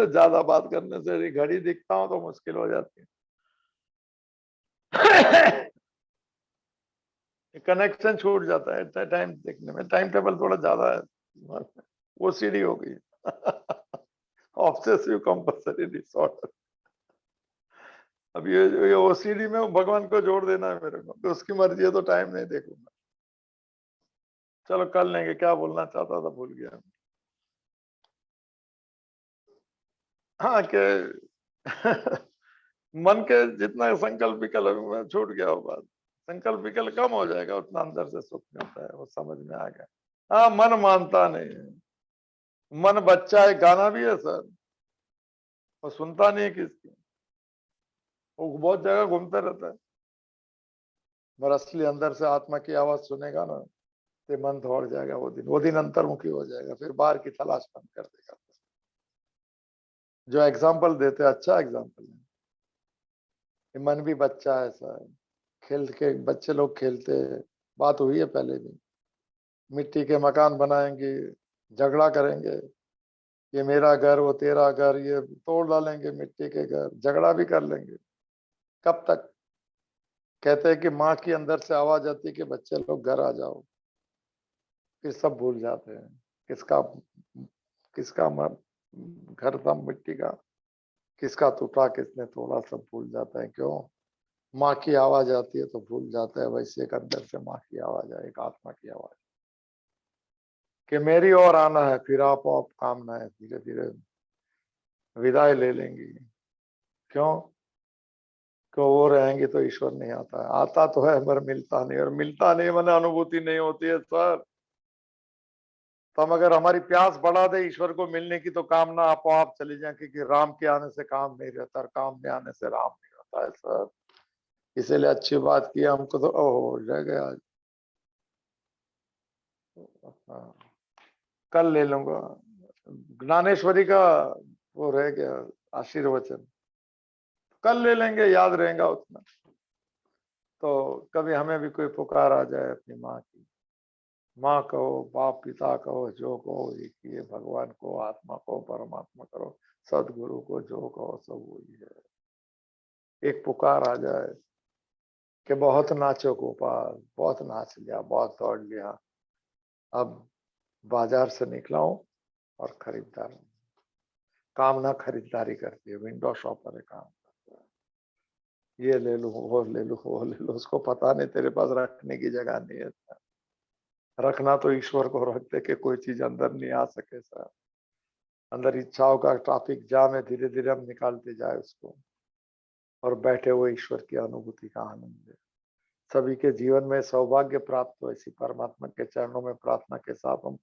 ज्यादा बात करने से घड़ी दिखता हूँ तो मुश्किल हो जाती है कनेक्शन छूट जाता है टाइम देखने में, टाइम टेबल थोड़ा ज्यादा है, ओसीडी हो गई ऑब्सेसिव कंपल्सरी डिसऑर्डर। अब ये ओसीडी में भगवान को जोड़ देना है मेरे को, तो उसकी मर्जी है तो टाइम नहीं देखूंगा। चलो कर लेंगे, क्या बोलना चाहता था भूल गया। हाँ के मन के जितना संकल्प विकल्प में छूट गया वो बात, संकल्प विकल्प कम हो जाएगा उतना अंदर से सुख मिलता है, वो समझ में आ गया। हाँ मन मानता नहीं है, मन बच्चा है, गाना भी है सर, वो सुनता नहीं है किसकी, वो बहुत जगह घूमता रहता है, पर असली अंदर से आत्मा की आवाज सुनेगा ना तो मन दौड़ जाएगा, वो दिन अंतर्मुखी हो जाएगा, फिर बाहर की तलाश बंद कर देगा। जो एग्जाम्पल देते अच्छा एग्जाम्पल है, ये मन भी बच्चा है सर, खेल के बच्चे लोग खेलते हैं, बात हुई है पहले भी, मिट्टी के मकान बनाएंगे, झगड़ा करेंगे, ये मेरा घर वो तेरा घर, ये तोड़ डालेंगे मिट्टी के घर, झगड़ा भी कर लेंगे। कब तक? कहते हैं कि माँ की अंदर से आवाज आती है कि बच्चे लोग घर आ जाओ, फिर सब भूल जाते हैं किसका किसका घर था मिट्टी का, किसका टूटा किसने तोड़ा, सब भूल जाता है। क्यों? माँ की आवाज आती है तो भूल जाता है। वैसे एक अंदर से माँ की आवाज है, एक आत्मा की आवाज कि मेरी ओर आना है, फिर आप कामना है, धीरे धीरे विदाई ले लेंगी। क्यों? क्यों? वो रहेंगे तो ईश्वर नहीं आता है, आता तो है पर मिलता नहीं, और मिलता नहीं मैंने अनुभूति नहीं होती है सर। तो हम अगर हमारी प्यास बढ़ा दे ईश्वर को मिलने की तो कामना आपो आप चली जाए, क्योंकि राम के आने से काम नहीं रहता और काम में आने से राम नहीं होता है सर। इसीलिए अच्छी बात की हमको तो ओह रह गया आज। हाँ, कल ले लूंगा। ज्ञानेश्वरी का वो रह गया आशीर्वचन, कल ले लेंगे, याद रहेगा उतना। तो कभी हमें भी कोई पुकार आ जाए अपनी माँ की, माँ कहो, बाप पिता कहो, जो कहो एक ही है, भगवान को, आत्मा को, परमात्मा करो, सदगुरु को जो कहो सब वही है। एक पुकार आ जाए कि बहुत नाचो गोपाल, बहुत नाच लिया, बहुत दौड़ लिया, अब बाजार से निकला हूं और खरीदार, कामना खरीदारी करती है, विंडो शॉपर है काम, ये ले लो वो ले लो वो ले लो, उसको पता नहीं तेरे पास रखने की जगह नहीं है। रखना तो ईश्वर को रख दे कि कोई चीज अंदर नहीं आ सके सर। अंदर इच्छाओं का ट्रैफिक जाम है, धीरे धीरे हम निकालते जाए उसको, और बैठे हुए ईश्वर की अनुभूति का आनंद ले। सभी के जीवन में सौभाग्य प्राप्त हो, ऐसी परमात्मा के चरणों में प्रार्थना के साथ हम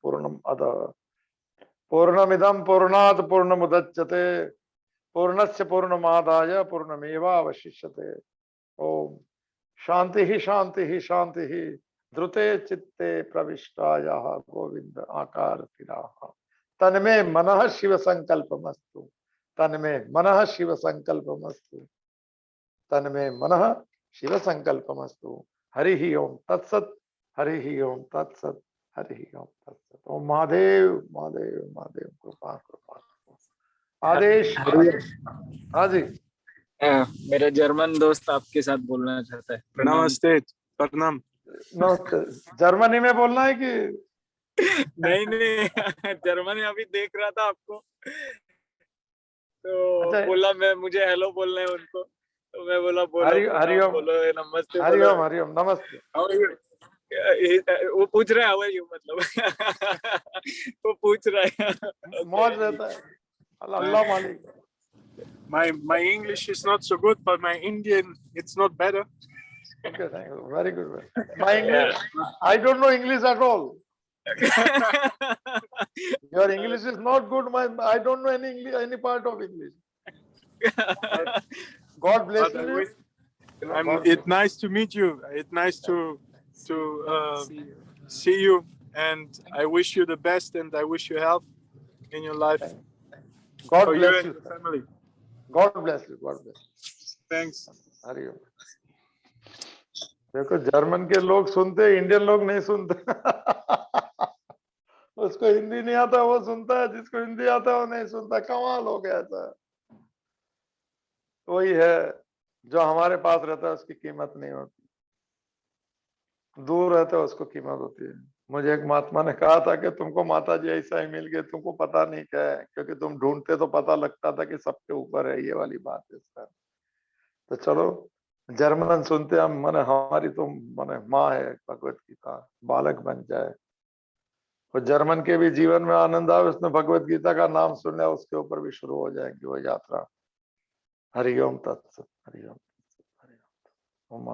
पूर्णमिदं पूर्णात् पूर्णमुदच्यते पूर्णस्य पूर्णमादाय पूर्णमेवावशिष्यते। ओम शांति ही शांति ही शांति ही द्रुते चित्ते प्रविष्टायाः गोविंद आकार तिराः तन्मे मनः शिव संकल्पमस्तु, तन्मे मनः शिव संकल्पमस्तु, तन्मे मनः शिव संकल्पमस्तु। हरि ही ओम तत्सत, हरि ही ओम तत्सत, हरि ही ओम तत्सत। ओम महादेव महादेव महादेव, कृपा कृपा आदेश आदेश। हाँ जी मेरा जर्मन दोस्त आपके साथ बोलना चाहता है। प्रणाम। नमस्ते, प्रणाम। नमस्ते। जर्मनी में बोलना है कि नहीं नहीं जर्मनी अभी देख रहा था आपको, तो अच्छा, बोला मैं मुझे हेलो बोलना है उनको, तो मैं बोला बोलो हरिओम बोलो नमस्ते बोलो। हरिओम हरिओम नमस्ते। How are you? वो पूछ रहा है how are you मतलब वो पूछ रहा है। मौज रहता है, अल्लाह मालिक। My English is not so good, but my Indian it's not better. Okay, thank you. Very good. My English, I don't know English at all. Your English is not good. I don't know any English, any part of English. God bless But you. it's nice to meet you. It's nice to see you, and I wish you the best, and I wish you health in your life. God for you bless and you. your family. God bless you. God bless you. Thanks. Hariom. देखो German के लोग सुनते, Indian लोग नहीं सुनते। उसको हिंदी नहीं आता वो सुनता है, जिसको हिंदी आता है वो नहीं सुनता। कमाल हो गया था। वही है, जो हमारे पास रहता है उसकी कीमत नहीं होती, दूर रहता है उसको कीमत होती है। मुझे एक महात्मा ने कहा था कि तुमको माता जी ऐसा ही मिल गए, तुमको पता नहीं क्या है, क्योंकि तुम ढूंढते तो पता लगता था कि सबके ऊपर है, ये वाली बात है सर। तो चलो जर्मन सुनते हम, माने हमारी तो माने माँ है भगवत गीता, बालक बन जाए। और जर्मन के भी जीवन में आनंद आए, उसने भगवत गीता का नाम सुन लिया, उसके ऊपर भी शुरू हो जाएगी वो यात्रा। हरिओम तत्सत, हरिओम तत्सत, हरिओम।